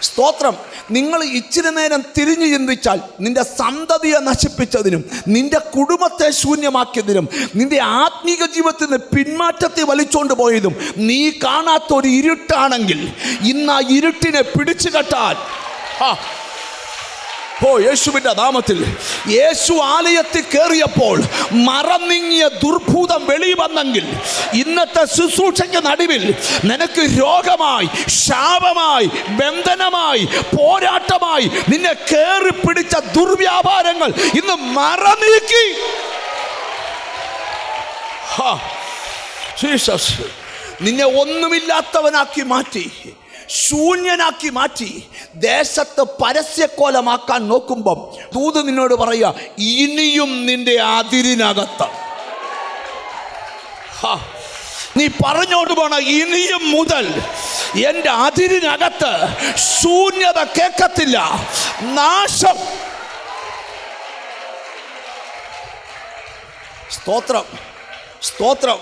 സ്തോത്രം. നിങ്ങൾ ഇച്ചിരി നേരം തിരിഞ്ഞു ചിന്തിച്ചാൽ നിന്റെ സന്തതിയെ നശിപ്പിച്ചതിനും നിന്റെ കുടുംബത്തെ ശൂന്യമാക്കിയതിനും നിന്റെ ആത്മീക ജീവിതത്തിൽ നിന്ന് പിന്മാറ്റത്തെ വലിച്ചുകൊണ്ട് പോയതും നീ കാണാത്തൊരു ഇരുട്ടാണെങ്കിൽ ഇന്ന് ആ ഇരുട്ടിനെ പിടിച്ചു കെട്ടാൻ യേശുവിൻ്റെ നാമത്തിൽ. യേശു ആലയത്തിൽ കയറിയപ്പോൾ മറന്നിങ്ങിയ ദുർഭൂതം വെളി വന്നെങ്കിൽ ഇന്നത്തെ ശുശ്രൂഷയ്ക്ക് നടുവിൽ നിനക്ക് രോഗമായി, ശാപമായി, ബന്ധനമായി, പോരാട്ടമായി നിന്നെ കയറി പിടിച്ച ദുർവ്യാപാരങ്ങൾ ഇന്ന് മറനീക്കി ജീസസ് നിന്നെ ഒന്നുമില്ലാത്തവനാക്കി മാറ്റി, ശൂന്യനാക്കി മാറ്റി, ദേശത്ത് പരസ്യക്കോലമാക്കാൻ നോക്കുമ്പം ദൂത് നിന്നോട് പറയുക, ഇനിയും നിന്റെ അതിരിനകത്ത് നീ പറഞ്ഞോണ്ട് പോണ, ഇനിയും മുതൽ എൻ്റെ അതിരിനകത്ത് ശൂന്യത കേൾക്കത്തില്ല, നാശം. സ്തോത്രം, സ്തോത്രം.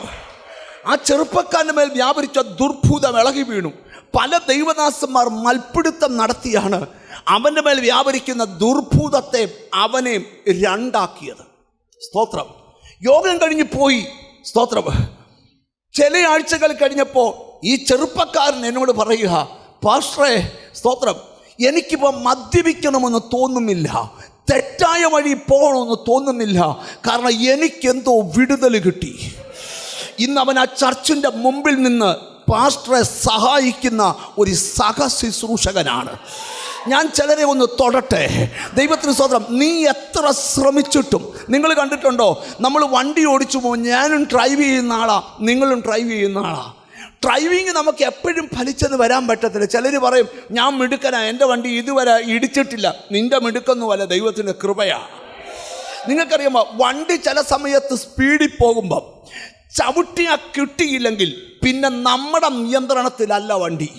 ആ ചെറുപ്പക്കാരൻ്റെ മേൽ വ്യാപരിച്ച ദുർഭൂതം ഇളകി വീണു. പല ദൈവദാസന്മാർ മൽപ്പിടുത്തം നടത്തിയാണ് അവൻ്റെ മേൽ വ്യാപരിക്കുന്ന ദുർഭൂതത്തെ അവനെ രണ്ടാക്കിയത്. സ്തോത്രം. യോഗം കഴിഞ്ഞ് പോയി. സ്തോത്രം. ചില ആഴ്ചകൾ കഴിഞ്ഞപ്പോൾ ഈ ചെറുപ്പക്കാരൻ എന്നോട് പറയുക, പാസ്റ്ററേ, സ്തോത്രം, എനിക്കിപ്പോൾ മദ്യപിക്കണമെന്ന് തോന്നുന്നില്ല, തെറ്റായ വഴി പോകണമെന്ന് തോന്നുന്നില്ല, കാരണം എനിക്കെന്തോ വിടുതൽ കിട്ടി. ഇന്ന് അവൻ ആ ചർച്ചിൻ്റെ മുമ്പിൽ നിന്ന് പാസ്റ്ററെ സഹായിക്കുന്ന ഒരു സഹശുശ്രൂഷകനാണ്. ഞാൻ ചിലരെ ഒന്ന് തൊടട്ടെ. ദൈവത്തിന് സ്തോത്രം. നീ എത്ര ശ്രമിച്ചിട്ടും, നിങ്ങൾ കണ്ടിട്ടുണ്ടോ, നമ്മൾ വണ്ടി ഓടിച്ചു പോകും, ഞാനും ഡ്രൈവ് ചെയ്യുന്ന ആളാ, നിങ്ങളും ഡ്രൈവ് ചെയ്യുന്ന ആളാ. ഡ്രൈവിങ് നമുക്ക് എപ്പോഴും ഫലിച്ചെന്ന് വരാൻ പറ്റത്തില്ല. ചിലർ പറയും, ഞാൻ മിടുക്കനാ, എൻ്റെ വണ്ടി ഇതുവരെ ഇടിച്ചിട്ടില്ല. നിൻ്റെ മിടുക്കൊന്നുമല്ല, ദൈവത്തിൻ്റെ കൃപയാ. നിങ്ങൾക്കറിയാമോ, വണ്ടി ചില സമയത്ത് സ്പീഡിൽ പോകുമ്പം ചവിട്ടിയാ കിട്ടിയില്ലെങ്കിൽ പിന്നെ നമ്മുടെ നിയന്ത്രണത്തിലല്ല വണ്ടി.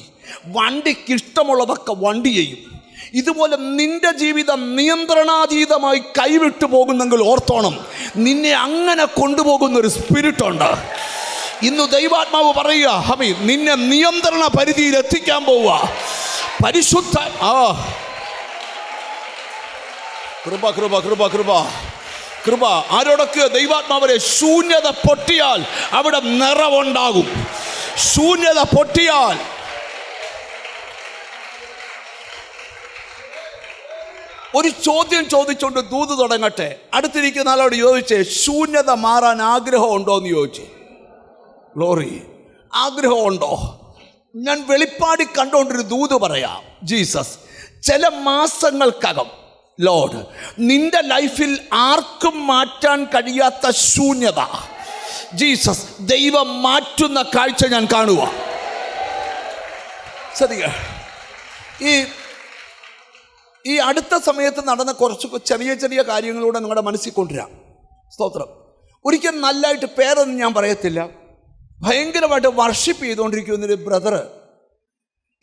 വണ്ടിക്ക് ഇഷ്ടമുള്ളതൊക്കെ വണ്ടി ചെയ്യും. ഇതുപോലെ നിന്റെ ജീവിതം നിയന്ത്രണാതീതമായി കൈവിട്ടു പോകുന്നെങ്കിൽ ഓർത്തോണം, നിന്നെ അങ്ങനെ കൊണ്ടുപോകുന്നൊരു സ്പിരിറ്റുണ്ട്. ഇന്ന് ദൈവാത്മാവ് പറയുക, ഹമി, നിന്നെ നിയന്ത്രണ പരിധിയിൽ എത്തിക്കാൻ പോവുക. പരിശുദ്ധ കൃപ, കൃപ, കൃപ, കൃപ, കൃപ. ആരോടൊക്കെ ദൈവാത്മാവരെ, ശൂന്യത പൊട്ടിയാൽ അവിടെ നിറവുണ്ടാകും. ശൂന്യത പൊട്ടിയാൽ ഒരു ചോദ്യം ചോദിച്ചുകൊണ്ട് ദൂത് തുടങ്ങട്ടെ. അടുത്തിരിക്കുന്ന ആളോട് ചോദിച്ചേ, ശൂന്യത മാറാൻ ആഗ്രഹമുണ്ടോ എന്ന് ചോദിച്ചേ. ഗ്ലോറി. ആഗ്രഹമുണ്ടോ? ഞാൻ വെളിപ്പാടി കണ്ടുകൊണ്ടൊരു ദൂത് പറയാം. ജീസസ് ചില മാസങ്ങൾക്കകം, ലോർഡ്, നിന്റെ ലൈഫിൽ ആർക്കും മാറ്റാൻ കഴിയാത്ത ശൂന്യത ജീസസ് ദൈവം മാറ്റുന്ന കാഴ്ച ഞാൻ കാണുക. ശ്രദ്ധിക്കുക. ഈ അടുത്ത സമയത്ത് നടന്ന കുറച്ച് ചെറിയ ചെറിയ കാര്യങ്ങളിലൂടെ നിങ്ങളുടെ മനസ്സിൽ കൊണ്ടുവരാം. സ്തോത്രം. ഒരിക്കൽ നല്ലതായിട്ട് പേരൊന്നും ഞാൻ പറയത്തില്ല, ഭയങ്കരമായിട്ട് വർഷിപ്പ് ചെയ്തുകൊണ്ടിരിക്കുന്നൊരു ബ്രദറ്,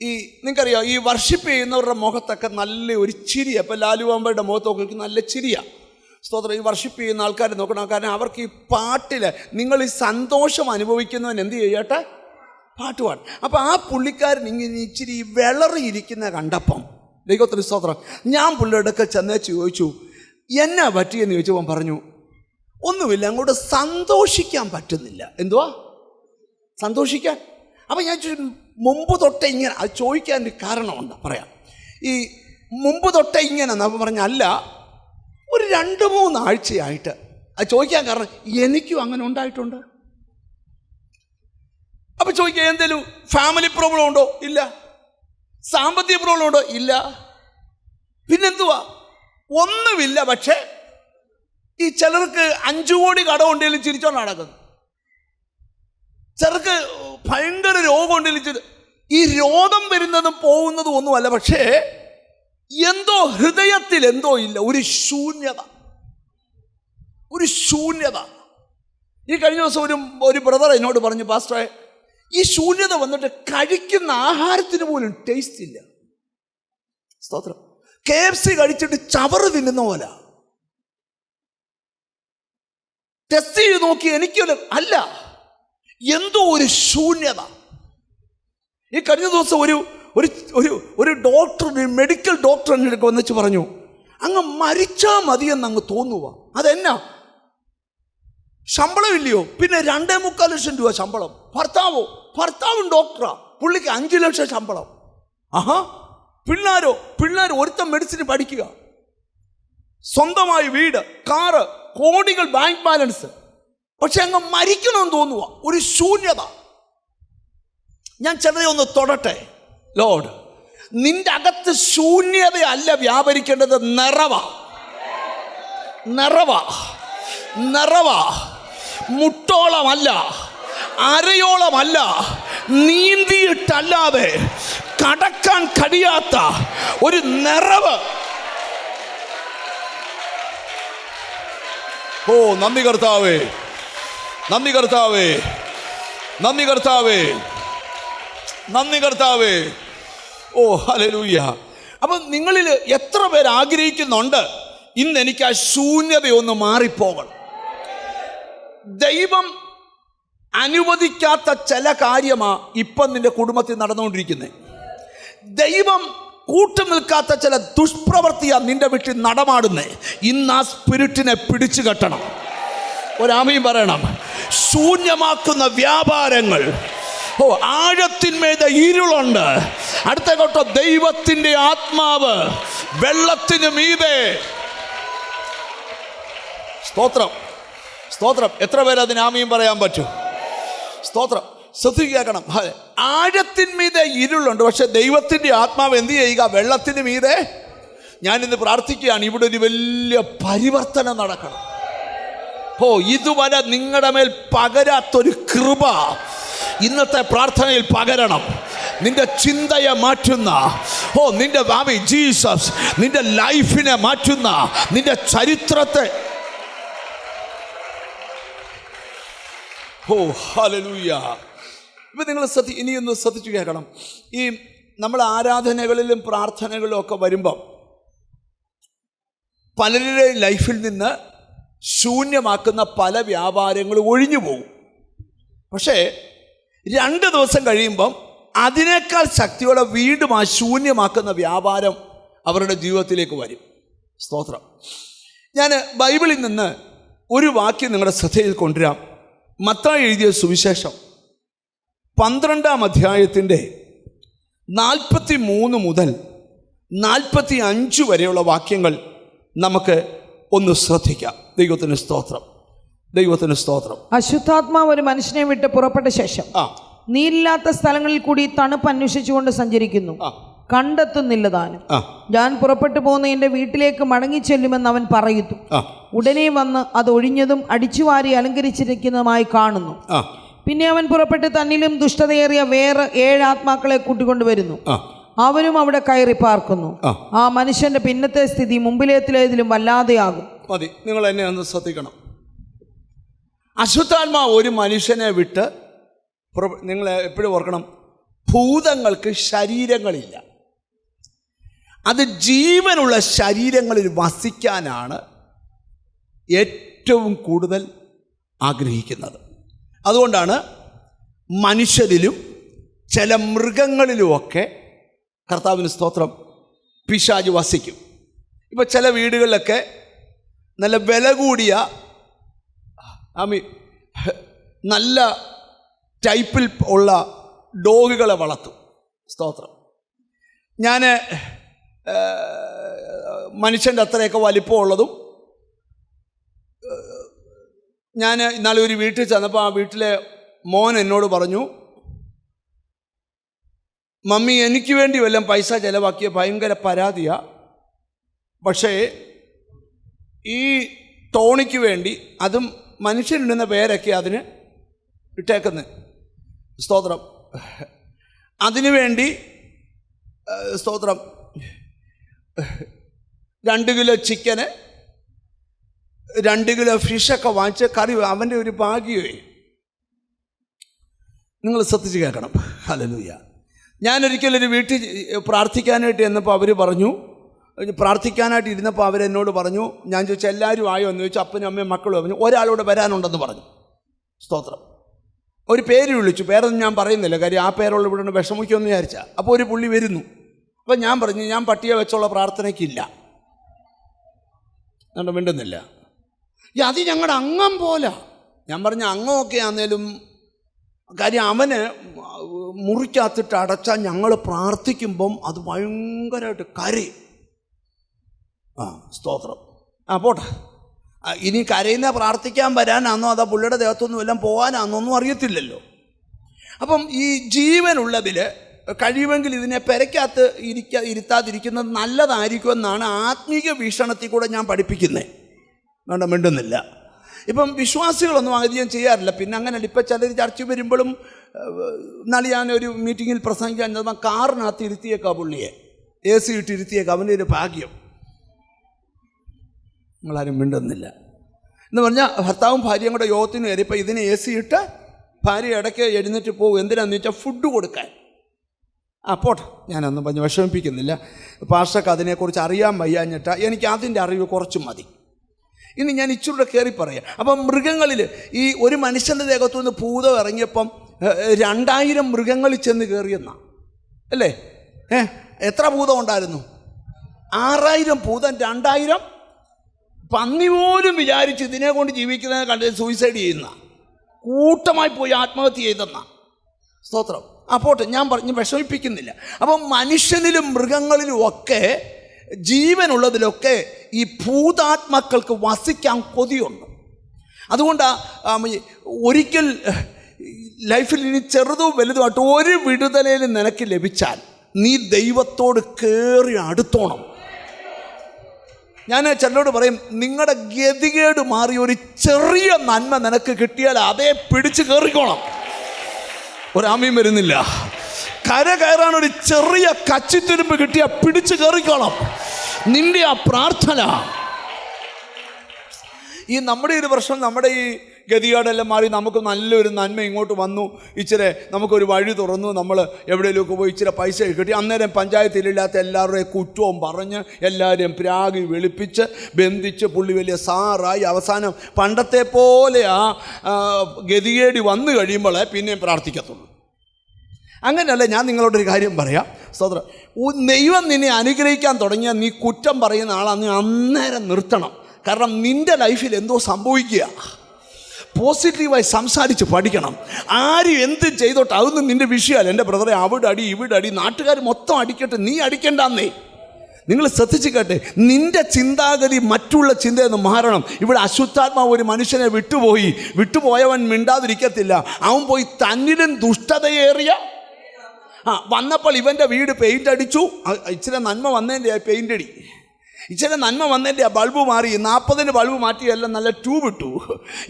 നിങ്ങൾക്കറിയാം, ഈ വർഷിപ്പ് ചെയ്യുന്നവരുടെ മുഖത്തൊക്കെ നല്ല ഒരു ചിരിയ. ഇപ്പോൾ ലാലുവാമ്പയുടെ മുഖത്തൊക്കെ നല്ല ചിരിയ. സ്തോത്രം. ഈ വർഷിപ്പ് ചെയ്യുന്ന ആൾക്കാരെ നോക്കണം. കാരണം അവർക്ക് ഈ പാട്ടിൽ നിങ്ങൾ ഈ സന്തോഷം അനുഭവിക്കുന്നവൻ എന്ത് ചെയ്യട്ടെ, പാട്ട് പാടും. അപ്പോൾ ആ പുള്ളിക്കാരൻ ഇങ്ങനെ ഇച്ചിരി വിളറിയിരിക്കുന്ന കണ്ടപ്പം, ദൈവത്തിന് സ്തോത്രം, ഞാൻ പുള്ളിയുടെ അടുക്ക ചെന്നേച്ച് ചോദിച്ചു, എന്നാ പറ്റിയെന്ന് ചോദിച്ചപ്പോൾ പറഞ്ഞു, ഒന്നുമില്ല, അങ്ങോട്ട് സന്തോഷിക്കാൻ പറ്റുന്നില്ല. എന്തുവാ സന്തോഷിക്കാൻ? അപ്പം ഞാൻ മുമ്പ് തൊട്ടേ ഇങ്ങനെ, അത് ചോദിക്കാൻ ഒരു കാരണമുണ്ട്, പറയാം. ഈ മുമ്പ് തൊട്ടേ ഇങ്ങനെ അപ്പം പറഞ്ഞ, അല്ല, ഒരു 2-3 ആഴ്ചയായിട്ട്. അത് ചോദിക്കാൻ കാരണം എനിക്കും അങ്ങനെ ഉണ്ടായിട്ടുണ്ട്. അപ്പം അപ്പൊ ചോദിക്കുക, എന്തേലും ഫാമിലി പ്രോബ്ലം ഉണ്ടോ? ഇല്ല. സാമ്പത്തിക പ്രോബ്ലം ഉണ്ടോ? ഇല്ല. പിന്നെന്തുവാ? ഒന്നുമില്ല. പക്ഷേ ഈ ചിലർക്ക് 5 കോടി കടം ഉണ്ടെങ്കിലും ചിരിച്ചോണ്ട് നടക്കുന്നു. ചിലർക്ക് ഭയങ്കര രോഗം ഉണ്ടെങ്കിലും ഈ രോഗം വരുന്നതും പോകുന്നതും ഒന്നുമല്ല, പക്ഷേ എന്തോ ഹൃദയത്തിൽ എന്തോ ഇല്ല, ഒരു ശൂന്യത. ഈ കഴിഞ്ഞ ദിവസം ഒരു ബ്രദർ എന്നോട് പറഞ്ഞു, പാസ്റ്ററെ, ഈ ശൂന്യത വന്നിട്ട് കഴിക്കുന്ന ആഹാരത്തിന് പോലും ടേസ്റ്റ് ഇല്ല. സ്തോത്രം. KFC കഴിച്ചിട്ട് ചവറ് തിന്നുന്ന പോലെ. ടെസ്റ്റ് ചെയ്ത് നോക്കി, എനിക്കൊരു അല്ല, എന്തോ ഒരു ശൂന്യത. ഈ കഴിഞ്ഞ ദിവസം ഒരു ഡോക്ടർ, മെഡിക്കൽ ഡോക്ടർ എൻ്റെ വന്നിച്ച് പറഞ്ഞു, അങ്ങ് മരിച്ചാൽ മതിയെന്ന് അങ്ങ് തോന്നുക. അതെന്നാ? ശമ്പളമില്ലയോ? പിന്നെ 2.25 ലക്ഷം രൂപ ശമ്പളം. ഭർത്താവും ഡോക്ടറാ, പുള്ളിക്ക് 5 ലക്ഷം ശമ്പളം. ആഹാ. പിള്ളേർ ഒരുത്തം മെഡിസിൻ പഠിക്കുക, സ്വന്തമായി വീട്, കാറ്, കോടികൾ ബാങ്ക് ബാലൻസ്. പക്ഷെ അങ്ങ് മരിക്കണമെന്ന് തോന്നുക, ഒരു ശൂന്യത. ഞാൻ ചിലരെ ഒന്ന് തൊടട്ടെ. ലോർഡ്, നിന്റെ അകത്ത് ശൂന്യതയല്ല വ്യാപരിക്കേണ്ടത്, നിറവാ. മുട്ടോളമല്ല, അരയോളമല്ല, നീന്തിയിട്ടല്ലാതെ കടക്കാൻ കഴിയാത്ത ഒരു നിറവ്. ഓ, നന്ദി കർത്താവേ. ഓ, ഹല്ലേലൂയ. അപ്പം നിങ്ങളിൽ എത്ര പേര് ആഗ്രഹിക്കുന്നുണ്ട് ഇന്ന് എനിക്ക് ആ ശൂന്യതയൊന്ന് മാറിപ്പോകണം? ദൈവം അനുവദിക്കാത്ത ചില കാര്യമാ ഇപ്പം നിന്റെ കുടുംബത്തിൽ നടന്നുകൊണ്ടിരിക്കുന്നത്. ദൈവം കൂട്ടുനിൽക്കാത്ത ചില ദുഷ്പ്രവൃത്തിയാ നിന്റെ വീട്ടിൽ നടമാടുന്നേ. ഇന്ന് ആ സ്പിരിറ്റിനെ പിടിച്ചു കെട്ടണം. ഒരാമയും പറയണം. ശൂന്യമാക്കുന്ന വ്യാപാരങ്ങൾ, ആഴത്തിന്മേൽ ഇരുളുണ്ട്. അടുത്ത കേട്ടോ, ദൈവത്തിൻ്റെ ആത്മാവ് വെള്ളത്തിന് മീതെ. സ്തോത്രം. എത്ര പേര് അതിന് ആമയും പറയാൻ പറ്റും? സ്തോത്രം. ശ്രദ്ധിക്കണം. ആഴത്തിന്മീതെ ഇരുളുണ്ട്, പക്ഷെ ദൈവത്തിൻ്റെ ആത്മാവ് എന്ത് ചെയ്യുക? വെള്ളത്തിന് മീതെ. ഞാനിന്ന് പ്രാർത്ഥിക്കുകയാണ്, ഇവിടെ ഒരു വലിയ പരിവർത്തനം നടക്കണം. ഇതുവരെ നിങ്ങളുടെ മേൽ പകരാത്തൊരു കൃപ ഇന്നത്തെ പ്രാർത്ഥനയിൽ പകരണം. നിന്റെ ചിന്തയെ മാറ്റുന്ന, നിന്റെ ജീസസ് നിന്റെ ലൈഫിനെ മാറ്റുന്ന, നിന്റെ ചരിത്രത്തെ. ഹല്ലേലൂയ. ഇപ്പം നിങ്ങൾ ഇനിയൊന്ന് ശ്രദ്ധിച്ചു കേൾക്കണം. ഈ നമ്മൾ ആരാധനകളിലും പ്രാർത്ഥനകളിലും ഒക്കെ വരുമ്പം പലരുടെ ലൈഫിൽ നിന്ന് ശൂന്യമാക്കുന്ന പല വ്യാപാരങ്ങളും ഒഴിഞ്ഞു പോകും. പക്ഷേ 2 ദിവസം കഴിയുമ്പം അതിനേക്കാൾ ശക്തിയോടെ വീണ്ടും ആ ശൂന്യമാക്കുന്ന വ്യാപാരം അവരുടെ ജീവിതത്തിലേക്ക് വരും. സ്തോത്രം. ഞാൻ ബൈബിളിൽ നിന്ന് ഒരു വാക്യം നിങ്ങളുടെ ശ്രദ്ധയിൽ കൊണ്ടുവരാം. മത്തായി എഴുതിയ സുവിശേഷം 12-ാം അധ്യായത്തിൻ്റെ 43 മുതൽ 45 വരെയുള്ള വാക്യങ്ങൾ നമുക്ക് ഒന്ന് ശ്രദ്ധിക്കാം. ദൈവത്തിന് സ്തോത്രം. അശുദ്ധാത്മാവ് ഒരു മനുഷ്യനെ വിട്ട് പുറപ്പെട്ട ശേഷം നീരില്ലാത്ത സ്ഥലങ്ങളിൽ കൂടി തണുപ്പ് അന്വേഷിച്ചുകൊണ്ട് സഞ്ചരിക്കുന്നു, കണ്ടെത്തുന്നില്ല താനും. ഞാൻ പുറപ്പെട്ടു പോകുന്ന എൻ്റെ വീട്ടിലേക്ക് മടങ്ങി ചെല്ലുമെന്ന് അവൻ പറയുന്നു. ഉടനെ വന്ന് അത് ഒഴിഞ്ഞതും അടിച്ചുവാരി അലങ്കരിച്ചിരിക്കുന്നതുമായി കാണുന്നു. പിന്നെ അവൻ പുറപ്പെട്ട് തന്നിലും ദുഷ്ടതയേറിയ വേറെ 7 ആത്മാക്കളെ കൂട്ടിക്കൊണ്ടുവരുന്നു. അവരും അവിടെ കയറി പാർക്കുന്നു. ആ മനുഷ്യന്റെ പിന്നത്തെ സ്ഥിതി മുമ്പിലേതിലും വല്ലാതെയാകും. മതി, നിങ്ങൾ എന്നെ ഒന്ന് ശ്രദ്ധിക്കണം. അശുദ്ധാത്മാവ് ഒരു മനുഷ്യനെ വിട്ട്, നിങ്ങൾ എപ്പോഴും ഓർക്കണം, ഭൂതങ്ങൾക്ക് ശരീരങ്ങളില്ല. അത് ജീവനുള്ള ശരീരങ്ങളിൽ വസിക്കാനാണ് ഏറ്റവും കൂടുതൽ ആഗ്രഹിക്കുന്നത്. അതുകൊണ്ടാണ് മനുഷ്യരിലും ചില മൃഗങ്ങളിലുമൊക്കെ, കർത്താവിന് സ്തോത്രം, പിശാച് വസിക്കും. ഇപ്പോൾ ചില വീടുകളിലൊക്കെ നല്ല വില കൂടിയ നല്ല ടൈപ്പിൽ ഉള്ള ഡോഗുകളെ വളർത്തും. സ്തോത്രം. ഞാൻ മനുഷ്യൻ്റെ അത്രയൊക്കെ വലിപ്പമുള്ളതും, ഞാൻ ഇന്നാളെ ഒരു വീട്ടിൽ ചെന്നപ്പോൾ ആ വീട്ടിലെ മോൻ എന്നോട് പറഞ്ഞു, മമ്മി എനിക്ക് വേണ്ടി വല്ലതും പൈസ ചിലവാക്കിയ ഭയങ്കര പരാതിയാണ്. പക്ഷേ ഈ ടോണിക്ക് വേണ്ടി, അതും മനുഷ്യനിടുന്ന പേരൊക്കെ അതിന് ഇട്ടേക്കുന്നത്, സ്തോത്രം, അതിനു വേണ്ടി സ്തോത്രം 2 കിലോ ചിക്കന് 2 കിലോ ഫിഷൊക്കെ വാങ്ങിച്ച് കറി. അവൻ്റെ ഒരു ഭാഗ്യമേ. നിങ്ങൾ ശ്രദ്ധിച്ച് കേൾക്കണം. ഹല്ലേലൂയ. ഞാനൊരിക്കലൊരു വീട്ടിൽ പ്രാർത്ഥിക്കാനായിട്ട് ചെന്നപ്പോൾ അവർ പറഞ്ഞു, പ്രാർത്ഥിക്കാനായിട്ട് ഇരുന്നപ്പോൾ അവരെന്നോട് പറഞ്ഞു, ഞാൻ ചോദിച്ചു എല്ലാവരും ആയോ എന്ന് ചോദിച്ചു. അപ്പനും അമ്മയും മക്കളും പറഞ്ഞു ഒരാളോട് വരാനുണ്ടെന്ന് പറഞ്ഞു. സ്തോത്രം. ഒരു പേര് വിളിച്ചു, പേരൊന്നും ഞാൻ പറയുന്നില്ല, കാര്യം ആ പേരുള്ള ഇവിടെ വിഷമിക്കുമെന്ന് വിചാരിച്ചാൽ. അപ്പോൾ ഒരു പുള്ളി വരുന്നു. അപ്പം ഞാൻ പറഞ്ഞു ഞാൻ പട്ടിയെ വെച്ചുള്ള പ്രാർത്ഥനയ്ക്കില്ല. എന്നിട്ട് മിണ്ടുന്നില്ല. അത് ഞങ്ങളുടെ അംഗം പോലെ. ഞാൻ പറഞ്ഞു അംഗമൊക്കെ ആന്നേലും കാര്യം അവന് മുറിക്കകത്തിട്ട് അടച്ചാൽ ഞങ്ങൾ പ്രാർത്ഥിക്കുമ്പം അത് ഭയങ്കരമായിട്ട് കരയും. സ്തോത്രം. പോട്ടെ. ഇനി കരയുന്ന പ്രാർത്ഥിക്കാൻ വരാനാണോ അതോ പുള്ളിയുടെ ദേഹത്തൊന്നും എല്ലാം പോകാനാണോ ഒന്നും അറിയത്തില്ലല്ലോ. അപ്പം ഈ ജീവനുള്ളതിൽ കഴിയുമെങ്കിൽ ഇതിനെ പെരയ്ക്കകത്ത് ഇരുത്താതിരിക്കുന്നത് നല്ലതായിരിക്കുമെന്നാണ് ആത്മീക വീക്ഷണത്തിൽ കൂടെ ഞാൻ പഠിപ്പിക്കുന്നത്. വേണ്ട മിണ്ടുന്നില്ല. ഇപ്പം വിശ്വാസികളൊന്നും അധികം ചെയ്യാറില്ല. പിന്നെ അങ്ങനെ ഇപ്പം ചിലർ ചർച്ച വരുമ്പോഴും, എന്നാലും ഞാനൊരു മീറ്റിങ്ങിൽ പ്രസംഗിക്കാൻ ചെന്നാൽ കാറിനകത്ത് ഇരുത്തിയേക്കാം, പുള്ളിയെ AC ഇട്ട് ഇരുത്തിയേക്കാം. അവൻ്റെ ഒരു ഭാഗ്യം. നിങ്ങളാരും മിണ്ടുന്നില്ല എന്ന് പറഞ്ഞാൽ ഭർത്താവും ഭാര്യയും കൂടെ യോഗത്തിന് കയറിയപ്പോൾ ഇതിന് AC ഇട്ട് ഭാര്യ ഇടയ്ക്ക് എഴുന്നേറ്റ് പോകും. എന്തിനാന്ന് വെച്ചാൽ ഫുഡ് കൊടുക്കാൻ. പോട്ടെ, ഞാനൊന്നും പറഞ്ഞ് വിഷമിപ്പിക്കുന്നില്ല. പാസ്റ്റർക്ക് അതിനെക്കുറിച്ച് അറിയാൻ വയ്യാഞ്ഞിട്ട് എനിക്ക് അതിൻ്റെ അറിവ് കുറച്ച് മതി. ഇനി ഞാൻ ഇച്ചിരൂടെ കയറി പറയാം. അപ്പം മൃഗങ്ങളിൽ ഈ ഒരു മനുഷ്യൻ്റെ ദേഹത്തു നിന്ന് ഭൂതം ഇറങ്ങിയപ്പം 2000 മൃഗങ്ങളിൽ ചെന്ന് കയറിയെന്നാണ് അല്ലേ? എത്ര ഭൂതം ഉണ്ടായിരുന്നു? 6000 ഭൂതം. 2000 പന്നി പോലും വിചാരിച്ച് ഇതിനെ കൊണ്ട് ജീവിക്കുന്നത് കണ്ട് സൂയിസൈഡ് ചെയ്യുന്ന, കൂട്ടമായി പോയി ആത്മഹത്യ ചെയ്തെന്ന. സ്തോത്രം. പോട്ടെ, ഞാൻ പറഞ്ഞ് വിഷമിപ്പിക്കുന്നില്ല. അപ്പം മനുഷ്യനിലും മൃഗങ്ങളിലും ഒക്കെ ജീവനുള്ളതിലൊക്കെ ഈ ഭൂതാത്മാക്കൾക്ക് വസിക്കാൻ കൊതിയുണ്ട്. അതുകൊണ്ടാണ് ഒരിക്കൽ ലൈഫിൽ ഇനി ചെറുതും വലുതുമായിട്ട് ഒരു വിടുതലയിലും നിനക്ക് ലഭിച്ചാൽ നീ ദൈവത്തോട് കയറി അടുത്തോണം. ഞാൻ ചിലരോട് പറയും, നിങ്ങളുടെ ഗതികേട് മാറി ഒരു ചെറിയ നന്മ നിനക്ക് കിട്ടിയാൽ അതേ പിടിച്ച് കയറിക്കോണം. ഒരാമയും വരുന്നില്ല. കര കയറാൻ ഒരു ചെറിയ കച്ചിത്തുരുമ്പ് കിട്ടിയാൽ പിടിച്ച് കയറിക്കോണം. നിന്റെ ആ പ്രാർത്ഥന. ഈ നമ്മുടെ ഒരു പ്രശ്നം, നമ്മുടെ ഈ ഗതികേടെല്ലാം മാറി നമുക്ക് നല്ലൊരു നന്മ ഇങ്ങോട്ട് വന്നു, ഇച്ചിരി നമുക്കൊരു വഴി തുറന്നു, നമ്മൾ എവിടെയെങ്കിലുമൊക്കെ പോയി ഇച്ചിരി പൈസ കിട്ടി, അന്നേരം പഞ്ചായത്തിലില്ലാത്ത എല്ലാവരുടെയും കുറ്റവും പറഞ്ഞ് എല്ലാവരെയും പ്രാഗി വെളുപ്പിച്ച് ബന്ധിച്ച് പുള്ളി വലിയ സാറായി അവസാനം പണ്ടത്തെ പോലെ ആ ഗതികേടി വന്നു കഴിയുമ്പോൾ പിന്നെയും പ്രാർത്ഥിക്കത്തുള്ളൂ. അങ്ങനെയല്ല. ഞാൻ നിങ്ങളോടൊരു കാര്യം പറയാം. സഹോദരൻ, ദൈവം നിന്നെ അനുഗ്രഹിക്കാൻ തുടങ്ങിയാൽ നീ കുറ്റം പറയുന്ന ആളാന്ന് അന്നേരം നിർത്തണം. കാരണം നിൻ്റെ ലൈഫിൽ എന്തോ സംഭവിക്കുക. പോസിറ്റീവായി സംസാരിച്ച് പഠിക്കണം. ആരും എന്ത് ചെയ്തോട്ടെ, അതൊന്നും നിൻ്റെ വിഷയമല്ല. എൻ്റെ ബ്രദറെ അവിടെ അടി ഇവിടെ അടി, നാട്ടുകാർ മൊത്തം അടിക്കട്ടെ, നീ അടിക്കണ്ടെന്നേ. നിങ്ങൾ ശ്രദ്ധിച്ച് കേട്ടെ, നിൻ്റെ ചിന്താഗതി മറ്റുള്ള ചിന്തയെന്ന് മാറണം. ഇവിടെ അശുദ്ധാത്മാവ് ഒരു മനുഷ്യനെ വിട്ടുപോയവൻ മിണ്ടാതിരിക്കത്തില്ല. അവൻ പോയി തന്നിലും ദുഷ്ടതയേറിയ വന്നപ്പോൾ ഇവൻ്റെ വീട് പെയിൻ്റ് അടിച്ചു. ഇച്ചിരി നന്മ വന്നതിൻ്റെ പെയിൻ്റ് അടി, ഇച്ചിരി നന്മ വന്നതിൻ്റെ ബൾബ് മാറി. 40 ബൾബ് മാറ്റി എല്ലാം നല്ല ട്യൂബ് ഇട്ടു.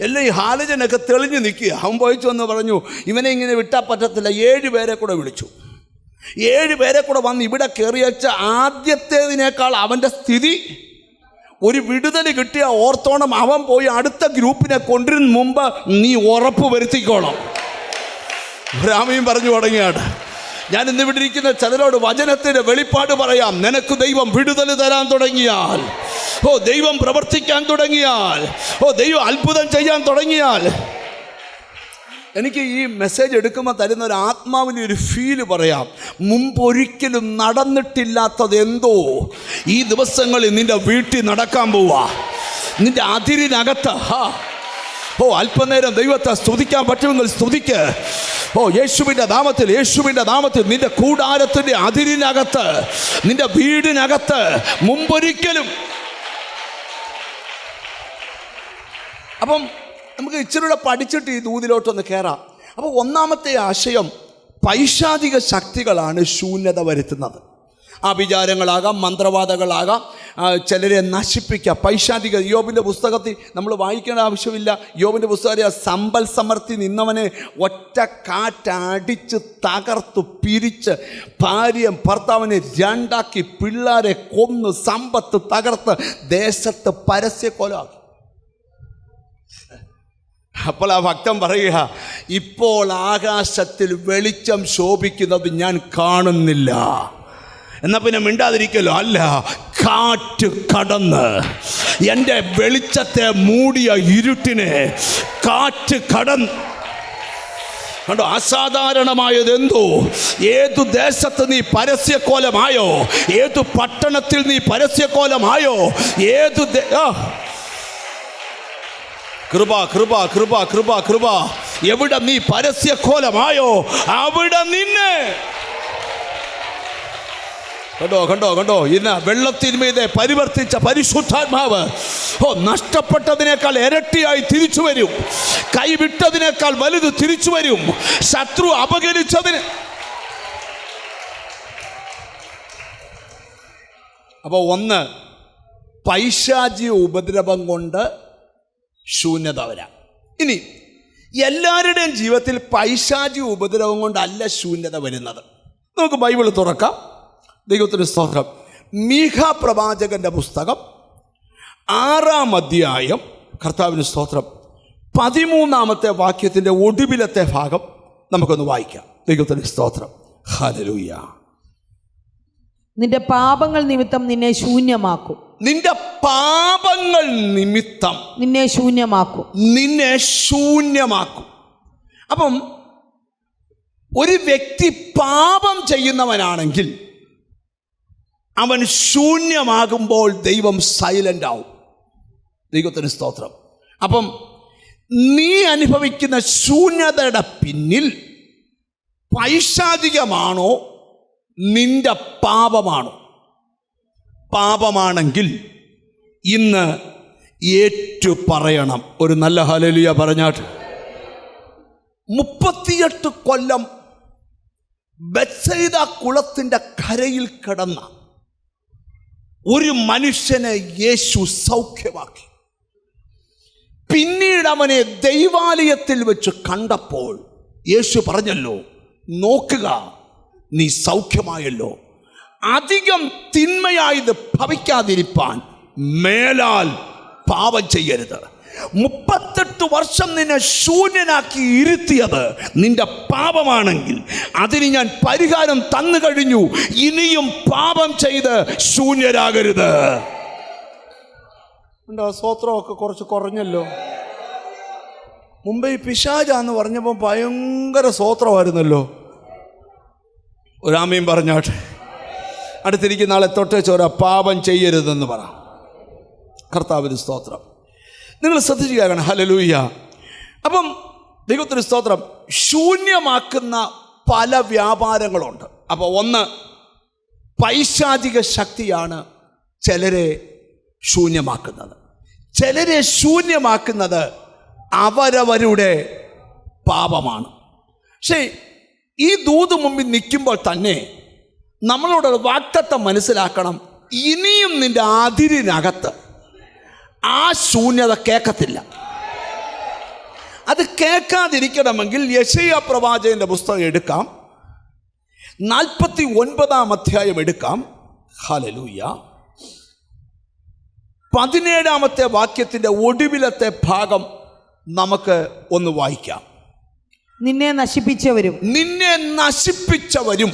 എല്ലാം ഈ ഹാലജനൊക്കെ തെളിഞ്ഞു നിൽക്കുക. അവൻ പോയിച്ചു വന്ന് പറഞ്ഞു ഇവനെ ഇങ്ങനെ വിട്ടാൽ പറ്റത്തില്ല. 7 പേരെ കൂടെ വിളിച്ചു. 7 പേരെ കൂടെ വന്ന് ഇവിടെ കയറി വെച്ച ആദ്യത്തേതിനേക്കാൾ അവൻ്റെ സ്ഥിതി, ഒരു വിടുതൽ കിട്ടിയ ഓർത്തോണം. അവൻ പോയി അടുത്ത ഗ്രൂപ്പിനെ കൊണ്ടുവരുന്ന മുമ്പ് നീ ഉറപ്പ് വരുത്തിക്കോണം. രാമയും പറഞ്ഞു തുടങ്ങിയാണ്. ഞാൻ ഇന്ന് ഇവിടെ ഇരിക്കുന്ന ചിലരോട് വചനത്തിൻ്റെ വെളിപ്പാട് പറയാം. നിനക്ക് ദൈവം വിടുതൽ തരാൻ തുടങ്ങിയാൽ, ദൈവം പ്രവർത്തിക്കാൻ തുടങ്ങിയാൽ, ദൈവം അത്ഭുതം ചെയ്യാൻ തുടങ്ങിയാൽ, എനിക്ക് ഈ മെസ്സേജ് എടുക്കുമ്പോൾ തരുന്ന ഒരു ആത്മാവിൻ്റെ ഒരു ഫീല് പറയാം. മുമ്പൊരിക്കലും നടന്നിട്ടില്ലാത്തത് എന്തോ ഈ ദിവസങ്ങളിൽ നിൻ്റെ വീട്ടിൽ നടക്കാൻ പോവാ. നിൻ്റെ അതിരിനകത്ത് അല്പനേരം ദൈവത്തെ സ്തുതിക്കാൻ പറ്റുമെങ്കിൽ സ്തുതിക്ക്. യേശുവിൻ്റെ നാമത്തിൽ നിന്റെ കൂടാരത്തിൻ്റെ അതിരിനകത്ത്, നിന്റെ വീടിനകത്ത് മുമ്പൊരിക്കലും. അപ്പം നമുക്ക് ഇച്ചിരൂടെ പഠിച്ചിട്ട് ഈ ദൂതിലോട്ടൊന്ന് കയറാം. അപ്പോൾ ഒന്നാമത്തെ ആശയം, പൈശാചിക ശക്തികളാണ് ശൂന്യത വരുത്തുന്നത്. ആഭിചാരങ്ങളാകാം, മന്ത്രവാദങ്ങളാകാം, ചിലരെ നശിപ്പിക്കുക. പൈശാചിക യോബിൻ്റെ പുസ്തകത്തിൽ നമ്മൾ വായിക്കേണ്ട ആവശ്യമില്ല. യോബിൻ്റെ പുസ്തകത്തിൽ സമ്പൽ സമൃദ്ധി നിന്നവനെ ഒറ്റ കാറ്റടിച്ച് തകർത്തു പിരിച്ച് ഭാര്യയും ഭർത്താവിനെ രണ്ടാക്കി പിള്ളേരെ കൊന്ന് സമ്പത്ത് തകർത്ത് ദേശത്ത് പരസ്യക്കൊലമാക്കി. അപ്പോൾ ആ ഭക്തൻ പറയുക, ഇപ്പോൾ ആകാശത്തിൽ വെളിച്ചം ശോഭിക്കുന്നത് ഞാൻ കാണുന്നില്ല. എന്നാൽ പിന്നെ മിണ്ടാതിരിക്കല്ലോ. അല്ല, കാറ്റ് കടന്ന് എൻ്റെ വെളിച്ചത്തെ മൂടിയ ഇരുട്ടിനെ കാറ്റ് കടന്ന് കണ്ടോ. അസാധാരണമായതെന്തോ, ഏതു ദേശത്ത് നീ പരസ്യക്കോലമായോ, ഏതു പട്ടണത്തിൽ നീ പരസ്യക്കോലമായോ, ഏതു കൃപ കൃപ കൃപ കൃപ കൃപ എവിടെ നീ പരസ്യക്കോലമായോ അവിടെ നിന്നെ കണ്ടോ കണ്ടോ കണ്ടോ. ഇന്ന് വെള്ളത്തിന്മീതെ പരിവർത്തിച്ച പരിശുദ്ധാത്മാവ് നഷ്ടപ്പെട്ടതിനേക്കാൾ ഇരട്ടിയായി തിരിച്ചു വരും. കൈവിട്ടതിനേക്കാൾ വലുത് തിരിച്ചു വരും. ശത്രു അപകരിച്ചതിന്. അപ്പോൾ ഒന്ന്, പൈശാചിക ഉപദ്രവം കൊണ്ട് ശൂന്യത വരാം. ഇനി എല്ലാവരുടെയും ജീവിതത്തിൽ പൈശാചിക ഉപദ്രവം കൊണ്ടല്ല ശൂന്യത വരുന്നത്. നമുക്ക് ബൈബിൾ തുറക്കാം. ദൈവത്തിന് സ്തോത്രം. മീഖ പ്രവാചകന്റെ പുസ്തകം 6-ാം അധ്യായം, കർത്താവിന് സ്തോത്രം, 13-ാമത്തെ വാക്യത്തിൻ്റെ ഒടുവിലത്തെ ഭാഗം നമുക്കൊന്ന് വായിക്കാം. ദൈവത്തിന് സ്തോത്രം. ഹല്ലേലൂയ. നിന്റെ പാപങ്ങൾ നിമിത്തം നിന്നെ ശൂന്യമാക്കും. നിന്റെ പാപങ്ങൾ നിമിത്തം നിന്നെ ശൂന്യമാക്കും. നിന്നെ ശൂന്യമാക്കും. അപ്പം ഒരു വ്യക്തി പാപം ചെയ്യുന്നവനാണെങ്കിൽ അവൻ ശൂന്യമാകുമ്പോൾ ദൈവം സൈലൻ്റ് ആവും. ദൈവത്തിന് സ്തോത്രം. അപ്പം നീ അനുഭവിക്കുന്ന ശൂന്യതയുടെ പിന്നിൽ പൈശാചികമാണോ നിന്റെ പാപമാണോ? പാപമാണെങ്കിൽ ഇന്ന് ഏറ്റു പറയണം. ഒരു നല്ല ഹല്ലേലൂയ പറഞ്ഞാട്ട്. 38 കൊല്ലം ബെത്സൈദ കുളത്തിൻ്റെ കരയിൽ കിടന്ന ഒരു മനുഷ്യനെ യേശു സൗഖ്യമാക്കി. പിന്നീട് അവനെ ദൈവാലയത്തിൽ വെച്ച് കണ്ടപ്പോൾ യേശു പറഞ്ഞല്ലോ, നോക്കുക, നീ സൗഖ്യമായല്ലോ. അധികം തിന്മയായത് ഭവിക്കാതിരിപ്പാൻ മേലാൽ പാപം ചെയ്യരുത്. 38 വർഷം നിന്നെ ശൂന്യനാക്കി ഇരുത്തിയത് നിന്റെ പാപമാണെങ്കിൽ അതിന് ഞാൻ പരിഹാരം തന്നു കഴിഞ്ഞു. ഇനിയും പാപം ചെയ്ത് ശൂന്യരാകരുത്. സ്തോത്രമൊക്കെ കുറച്ച് കുറഞ്ഞല്ലോ. മുമ്പേ പിശാചാന്ന് പറഞ്ഞപ്പോൾ ഭയങ്കര സ്തോത്രമായിരുന്നല്ലോ. ഒരാമയും പറഞ്ഞാട്ടെ. അടുത്തിരിക്കുന്ന ആളെ തൊട്ടേ ചോര പാപം ചെയ്യരുതെന്ന് പറ. കർത്താവിന് സ്തോത്രം. നിങ്ങൾ ശ്രദ്ധിച്ചു കേൾക്കണം. ഹല്ലേലൂയ. അപ്പം ദൈവത്തിന് സ്തോത്രം. ശൂന്യമാക്കുന്ന പല വ്യാപാരങ്ങളുണ്ട്. അപ്പോൾ ഒന്ന്, പൈശാചിക ശക്തിയാണ് ചിലരെ ശൂന്യമാക്കുന്നത്. ചിലരെ ശൂന്യമാക്കുന്നത് അവരവരുടെ പാപമാണ്. പക്ഷേ ഈ ദൂത് മുമ്പിൽ നിൽക്കുമ്പോൾ തന്നെ നമ്മളോട് വാഗ്ദത്തം മനസ്സിലാക്കണം. ഇനിയും നിന്റെ അതിരിനകത്ത് ആ ശൂന്യത കേൾക്കത്തില്ല. അത് കേൾക്കാതിരിക്കണമെങ്കിൽ യെശയ്യാ പ്രവാചകന്റെ പുസ്തകം എടുക്കാം. 49-ാം അധ്യായം എടുക്കാം. ഹല്ലേലൂയ. 17-ാമത്തെ വാക്യത്തിൻ്റെ ഒടുവിലത്തെ ഭാഗം നമുക്ക് ഒന്ന് വായിക്കാം. നിന്നെ നശിപ്പിച്ചവരും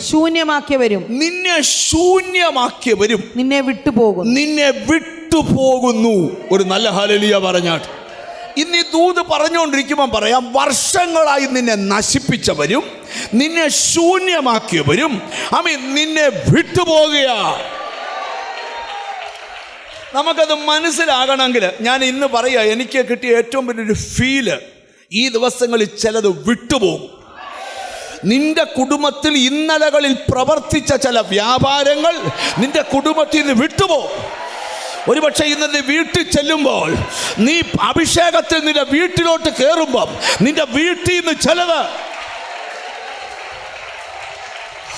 ശൂന്യമാക്കിയവരും നിന്നെ ശൂന്യമാക്കിയവരും നിന്നെ വിട്ടുപോകുന്നു. ഒരു നല്ല ഹല്ലേലൂയ പറഞ്ഞാട്ട്. ഇന്ന് ഈ ദൂത് പറഞ്ഞുകൊണ്ടിരിക്കുമ്പോൾ പറയാം, വർഷങ്ങളായി നിന്നെ നശിപ്പിച്ചവരും നിന്നെ ശൂന്യമാക്കിയവരും നിന്നെ വിട്ടുപോകുക. നമുക്കത് മനസ്സിലാകണമെങ്കിൽ ഞാൻ ഇന്ന് പറയാ, എനിക്ക് കിട്ടിയ ഏറ്റവും വലിയൊരു ഫീല്, ഈ ദിവസങ്ങളിൽ ചിലത് വിട്ടുപോകും. നിന്റെ കുടുംബത്തിൽ ഇന്നലകളിൽ പ്രവർത്തിച്ച ചില വ്യാപാരങ്ങൾ നിന്റെ കുടുംബത്തിൽ നിന്ന് വിട്ടുപോകും. ഒരുപക്ഷെ ഇന്ന് നീ വീട്ടിൽ ചെല്ലുമ്പോൾ, നീ അഭിഷേകത്തിൽ നിന്റെ വീട്ടിലോട്ട് കയറുമ്പം നിന്റെ വീട്ടിൽ നിന്ന് ചിലത്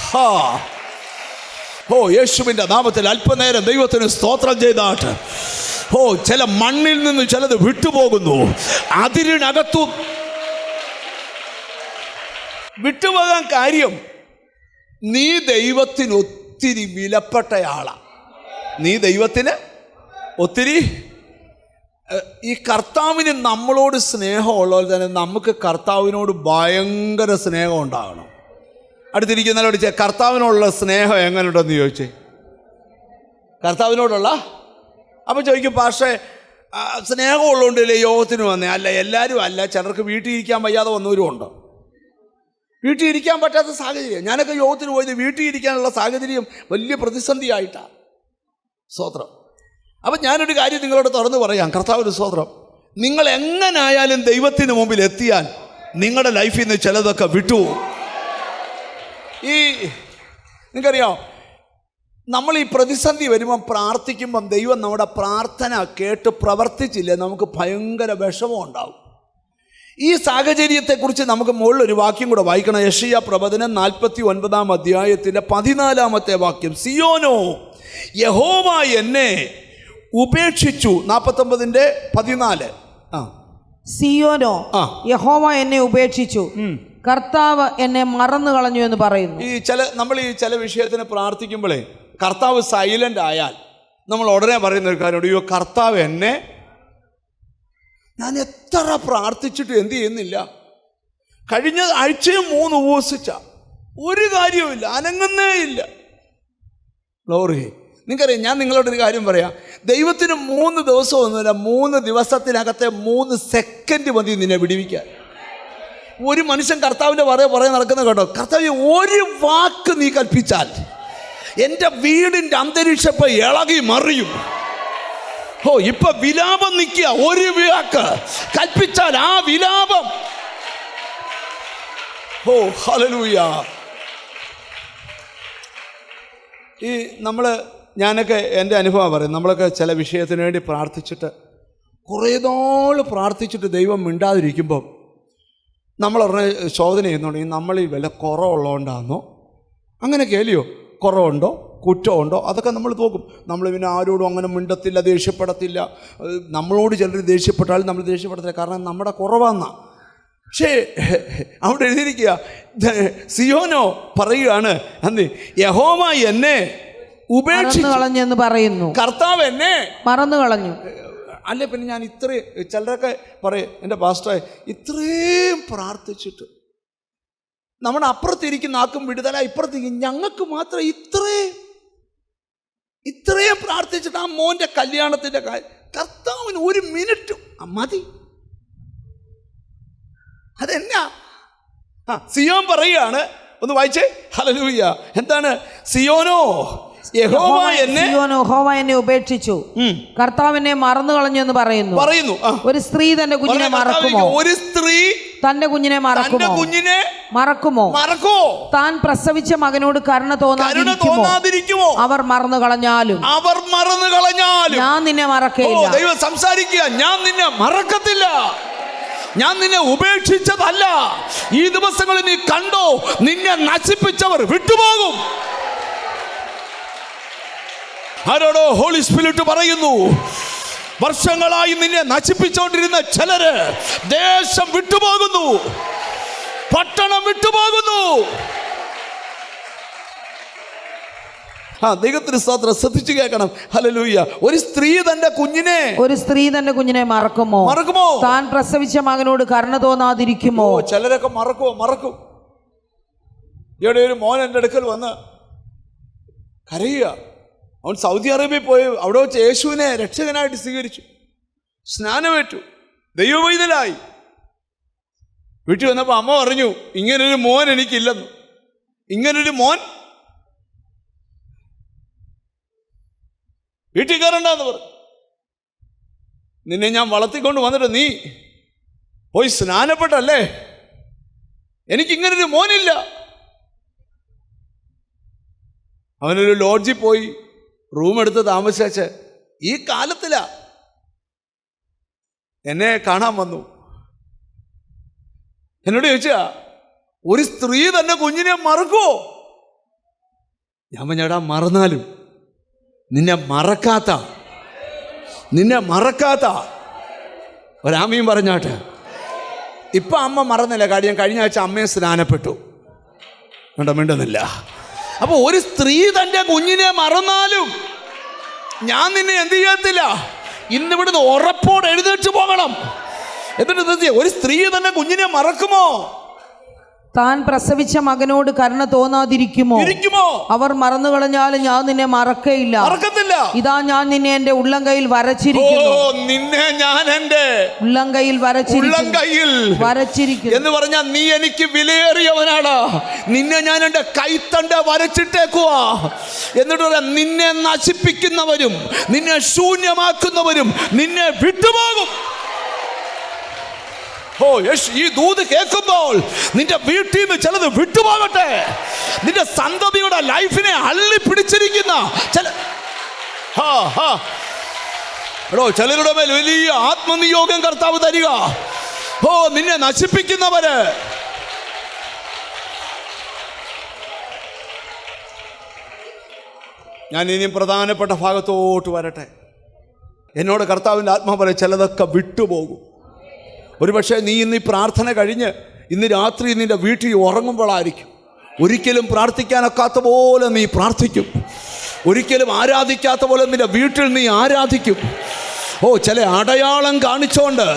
ഹാ. ഓ, യേശുവിൻ്റെ നാമത്തിൽ അല്പനേരം ദൈവത്തിന് സ്തോത്രം ചെയ്താട്ട്. ഓ, ചില മണ്ണിൽ നിന്ന് ചിലത് വിട്ടുപോകുന്നു. അതിരിനകത്തു വിട്ടുപോകാൻ കാര്യം, നീ ദൈവത്തിന് ഒത്തിരി വിലപ്പെട്ടയാളാണ്. നീ ദൈവത്തിന് ഒത്തിരി, ഈ കർത്താവിന് നമ്മളോട് സ്നേഹമുള്ളതുപോലെ തന്നെ നമുക്ക് കർത്താവിനോട് ഭയങ്കര സ്നേഹം ഉണ്ടാകണം. അടുത്തിരിക്കുന്നവരോട് കർത്താവിനോടുള്ള സ്നേഹം എങ്ങനെയുണ്ടെന്ന് ചോദിച്ചേ. കർത്താവിനോടുള്ള, അപ്പോൾ ചോദിക്കും, പക്ഷേ സ്നേഹമുള്ളതുകൊണ്ടല്ലേ യോഗത്തിന് വന്നേ? അല്ല, എല്ലാവരും അല്ല. ചിലർക്ക് വീട്ടിൽ ഇരിക്കാൻ വയ്യാതെ വന്നവരും ഉണ്ട്. വീട്ടിൽ ഇരിക്കാൻ പറ്റാത്ത സാഹചര്യം. ഞാനൊക്കെ യോഗത്തിന് പോയത് വീട്ടിൽ ഇരിക്കാനുള്ള സാഹചര്യം വലിയ പ്രതിസന്ധിയായിട്ടാണ്. സ്തോത്രം. അപ്പം ഞാനൊരു കാര്യം നിങ്ങളോട് തുറന്ന് പറയാം. കർത്താവിന് സ്തോത്രം. നിങ്ങൾ എങ്ങനായാലും ദൈവത്തിന് മുമ്പിൽ എത്തിയാൽ നിങ്ങളുടെ ലൈഫിൽ നിന്ന് ചിലതൊക്കെ വിട്ടു. നിങ്ങൾക്കറിയാം, നമ്മൾ ഈ പ്രതിസന്ധി വരുമ്പം പ്രാർത്ഥിക്കുമ്പം ദൈവം നമ്മുടെ പ്രാർത്ഥന കേട്ട് പ്രവർത്തിച്ചില്ലേ, നമുക്ക് ഭയങ്കര വിഷമം ഉണ്ടാവും. ഈ സാഹചര്യത്തെക്കുറിച്ച് നമുക്ക് മുകളിലൊരു വാക്യം കൂടെ വായിക്കണം. യെശയ്യാ പ്രവചനം 49 അധ്യായത്തിൻ്റെ 14 വാക്യം. സിയോനോ, യഹോവ എന്നെ ഉപേക്ഷിച്ചു. 49:14. സിയോനോ, യഹോവ എന്നെ ഉപേക്ഷിച്ചു, കർത്താവ് എന്നെ മറന്നു കളഞ്ഞു എന്ന് പറയുന്നു. നമ്മൾ ഈ ചില വിഷയത്തിന് പ്രാർത്ഥിക്കുമ്പോഴേ കർത്താവ് സൈലൻ്റ് ആയാൽ നമ്മൾ ഉടനെ പറയുന്ന ഒരു കാര്യമുണ്ട്, അയ്യോ കർത്താവ് എന്നെ, ഞാൻ എത്ര പ്രാർത്ഥിച്ചിട്ട് എന്ത് ചെയ്യുന്നില്ല. കഴിഞ്ഞ ആഴ്ചയും 3 ഉപവസിച്ച ഒരു കാര്യവുമില്ല, അനങ്ങുന്നേ ഇല്ല. ഗ്ലോറി. നിങ്ങൾക്കറിയാം, ഞാൻ നിങ്ങളോടൊരു കാര്യം പറയാം. ദൈവത്തിന് 3 ദിവസമൊന്നുമില്ല, 3 ദിവസത്തിനകത്തെ 3 സെക്കൻഡ് മതി നിന്നെ വിടിവിക്കാൻ. ഒരു മനുഷ്യൻ കർത്താവിൻ്റെ പറയാൻ നടക്കുന്ന കേട്ടോ, കർത്താവ് ഒരു വാക്ക് നീ കൽപ്പിച്ചാൽ എൻ്റെ വീടിൻ്റെ അന്തരീക്ഷം ഇളകി മറിയും. ഓ, ഇപ്പൊ വിലാപം നിൽക്കുക. ഒരു വാക്ക് കൽപ്പിച്ചാൽ ആ വിലാപം, ഓ ഹല്ലേലൂയ. ഞാനൊക്കെ എൻ്റെ അനുഭവം പറയും. നമ്മളൊക്കെ ചില വിഷയത്തിന് വേണ്ടി പ്രാർത്ഥിച്ചിട്ട് കുറേ നാൾ പ്രാർത്ഥിച്ചിട്ട് ദൈവം മിണ്ടാതിരിക്കുമ്പം നമ്മൾ ഉടനെ ശോധന ചെയ്യുന്നുണ്ടെങ്കിൽ നമ്മൾ ഈ വില കുറവുള്ളതുകൊണ്ടാണെന്നോ അങ്ങനെ കേളിയോ, കുറവുണ്ടോ കുറ്റമുണ്ടോ അതൊക്കെ നമ്മൾ നോക്കും. നമ്മൾ പിന്നെ ആരോടും അങ്ങനെ മിണ്ടത്തില്ല, ദേഷ്യപ്പെടത്തില്ല. നമ്മളോട് ചിലർ ദേഷ്യപ്പെട്ടാൽ നമ്മൾ ദേഷ്യപ്പെടത്തില്ല, കാരണം നമ്മുടെ കുറവാന്നാ. പക്ഷേ അവിടെ എഴുതിയിരിക്കുക, സിയോനോ പറയുകയാണ്, യഹോവ എന്നെ ഉപേക്ഷിച്ചു കളഞ്ഞെന്ന് പറയുന്നു, കർത്താവ് എന്നെ മറന്നു കളഞ്ഞു. അല്ലേ, പിന്നെ ഞാൻ ചിലരൊക്കെ പറയും, എൻ്റെ പാസ്റ്ററെ ഇത്രയും പ്രാർത്ഥിച്ചിട്ട് നമ്മുടെ അപ്പുറത്തിരിക്കുന്ന ആക്കും വിടുതല, ഇപ്പുറത്തിരിക്കും ഞങ്ങൾക്ക് മാത്രം ഇത്രയും പ്രാർത്ഥിച്ചിട്ട് ആ മോൻ്റെ കല്യാണത്തിൻ്റെ കാര്യം കർത്താവിന് 1 മിനിറ്റ് മതി. അതെന്നാ? സിയോൻ പറയുകയാണ്, ഒന്ന് വായിച്ചേ. ഹല്ലേലൂയ. എന്താണ്? സിയോനോ, യഹോവ എന്നെ ഉപേക്ഷിച്ചു, കർത്താവിനെ മറന്നു കളഞ്ഞു എന്ന് പറയുന്നു. ഒരു സ്ത്രീ തന്റെ കുഞ്ഞിനെ മറക്കുമോ? ഒരു സ്ത്രീ തന്റെ കുഞ്ഞിനെ മറക്കുമോ? താൻ പ്രസവിച്ച മകനോട് കരുണ തോന്നാതിരിക്കുമോ? അവർ മറന്നു കളഞ്ഞാലും ഞാൻ നിന്നെ മറക്കയില്ല. ദൈവം സംസാരിക്കുക, ഞാൻ നിന്നെ മറക്കത്തില്ല, ഞാൻ നിന്നെ ഉപേക്ഷിച്ചതല്ല. ഈ ദിവസങ്ങളിൽ നീ കണ്ടോ, നിന്നെ നശിപ്പിച്ചവർ വിട്ടുപോകും. ആരോടോ ഹോളി സ്പിരിറ്റ് പറയുന്നു, വർഷങ്ങളായി നിന്നെ നശിപ്പിച്ചുകൊണ്ടിരുന്ന ചിലര് ദേശം വിട്ടുപോകുന്നു, പട്ടണം വിട്ടുപോകുന്നു. ദൈവത്തിന് സ്തോത്രം. ശ്രദ്ധിച്ചു കേൾക്കണം. ഹല്ലേലൂയ. ഒരു സ്ത്രീ തന്റെ കുഞ്ഞിനെ മറക്കുമോ? താൻ പ്രസവിച്ച മകനോട് കരുണ തോന്നാതിരിക്കുമോ? ചിലരൊക്കെ മറക്കും. ഇവിടെ ഒരു മോൻ എൻ്റെ അടുക്കൽ വന്ന് കരയുക. അവൻ സൗദി അറേബ്യയിൽ പോയി അവിടെ വെച്ച് യേശുവിനെ രക്ഷകനായിട്ട് സ്വീകരിച്ചു, സ്നാനമേറ്റു, ദൈവവൈതലായി. വീട്ടിൽ വന്നപ്പോൾ അമ്മ പറഞ്ഞു, ഇങ്ങനൊരു മോൻ എനിക്കില്ലെന്ന്. ഇങ്ങനൊരു മോൻ വീട്ടിൽ കയറണ്ടെന്ന് പറഞ്ഞു. നിന്നെ ഞാൻ വളർത്തിക്കൊണ്ട് വന്നിട്ട് നീ പോയി സ്നാനപ്പെട്ടല്ലേ, എനിക്കിങ്ങനൊരു മോനില്ല. അവനൊരു ലോഡ്ജിൽ പോയി റൂം എടുത്ത് താമസിച്ച് ഈ കാലത്തിലാ എന്നെ കാണാൻ വന്നു. എന്നോട് ചോദിച്ചാ, ഒരു സ്ത്രീ തന്നെ കുഞ്ഞിനെ മറക്കുമോ? ഞാൻ പറഞ്ഞാടാ, മറന്നാലും നിന്നെ മറക്കാത്ത ഒരാമയും പറഞ്ഞാട്ടെ. ഇപ്പം അമ്മ മറന്നില്ല. കാര്യം കഴിഞ്ഞ ആഴ്ച അമ്മയെ സ്നാനപ്പെട്ടു. മിണ്ടുന്നില്ല. അപ്പോൾ ഒരു സ്ത്രീ തൻ്റെ കുഞ്ഞിനെ മറന്നാലും ഞാൻ നിന്നെ എന്ത് ചെയ്യത്തില്ല, ഇന്നിവിടുന്ന് ഉറപ്പോടെ എഴുന്നേറ്റ് പോകണം. എന്നിട്ട് ഒരു സ്ത്രീ തന്നെ കുഞ്ഞിനെ മറക്കുമോ? താൻ പ്രസവിച്ച മകനോട് കരുണ തോന്നാതിരിക്കുമോ? അവർ മറന്നു കളഞ്ഞാലും ഞാൻ നിന്നെ മറക്കത്തില്ല. ഇതാ ഞാൻ നിന്നെ എന്റെ ഉള്ളം കയ്യിൽ വരച്ചിരിക്കുന്നു. നിന്നെ ഞാൻ എന്റെ ഉള്ളം കയ്യിൽ വരച്ചിരിക്കുന്നു എന്ന് പറഞ്ഞാൽ നീ എനിക്ക് വിലയേറിയവനാണ്. നിന്നെ ഞാൻ എന്റെ കൈത്തണ്ട വരച്ചിട്ടേക്കുവാ. എന്നിട്ട് പറയാം, നിന്നെ നശിപ്പിക്കുന്നവരും നിന്നെ ശൂന്യമാക്കുന്നവരും നിന്നെ വിട്ടുപോകും. ഓ യേശു, ഈ ദൂത് കേൾക്കുമ്പോൾ നിന്റെ വീട്ടിൽ നിന്ന് ചിലത് വിട്ടുപോകട്ടെ. നിന്റെ സന്തതിയുടെ ലൈഫിനെ അള്ളി പിടിച്ചിരിക്കുന്ന ചിലരുടെ മേൽ വലിയ ആത്മനിയോഗം കർത്താവ് തരിക. ഓ, നിന്നെ നശിപ്പിക്കുന്നവര്. ഞാൻ ഇനിയും പ്രധാനപ്പെട്ട ഭാഗത്തോട്ട് വരട്ടെ. എന്നോട് കർത്താവിൻ്റെ ആത്മാവ് പറയും, ചിലതൊക്കെ വിട്ടുപോകും. ഒരുപക്ഷെ നീ ഇന്ന് ഈ പ്രാർത്ഥന കഴിഞ്ഞ് ഇന്ന് രാത്രി നിൻ്റെ വീട്ടിൽ ഉറങ്ങുമ്പോഴായിരിക്കും. ഒരിക്കലും പ്രാർത്ഥിക്കാനൊക്കാത്ത പോലെ നീ പ്രാർത്ഥിക്കും. ഒരിക്കലും ആരാധിക്കാത്ത പോലെ നിൻ്റെ വീട്ടിൽ നീ ആരാധിക്കും. ഓ, ചില അടയാളം കാണിച്ചോണ്ട്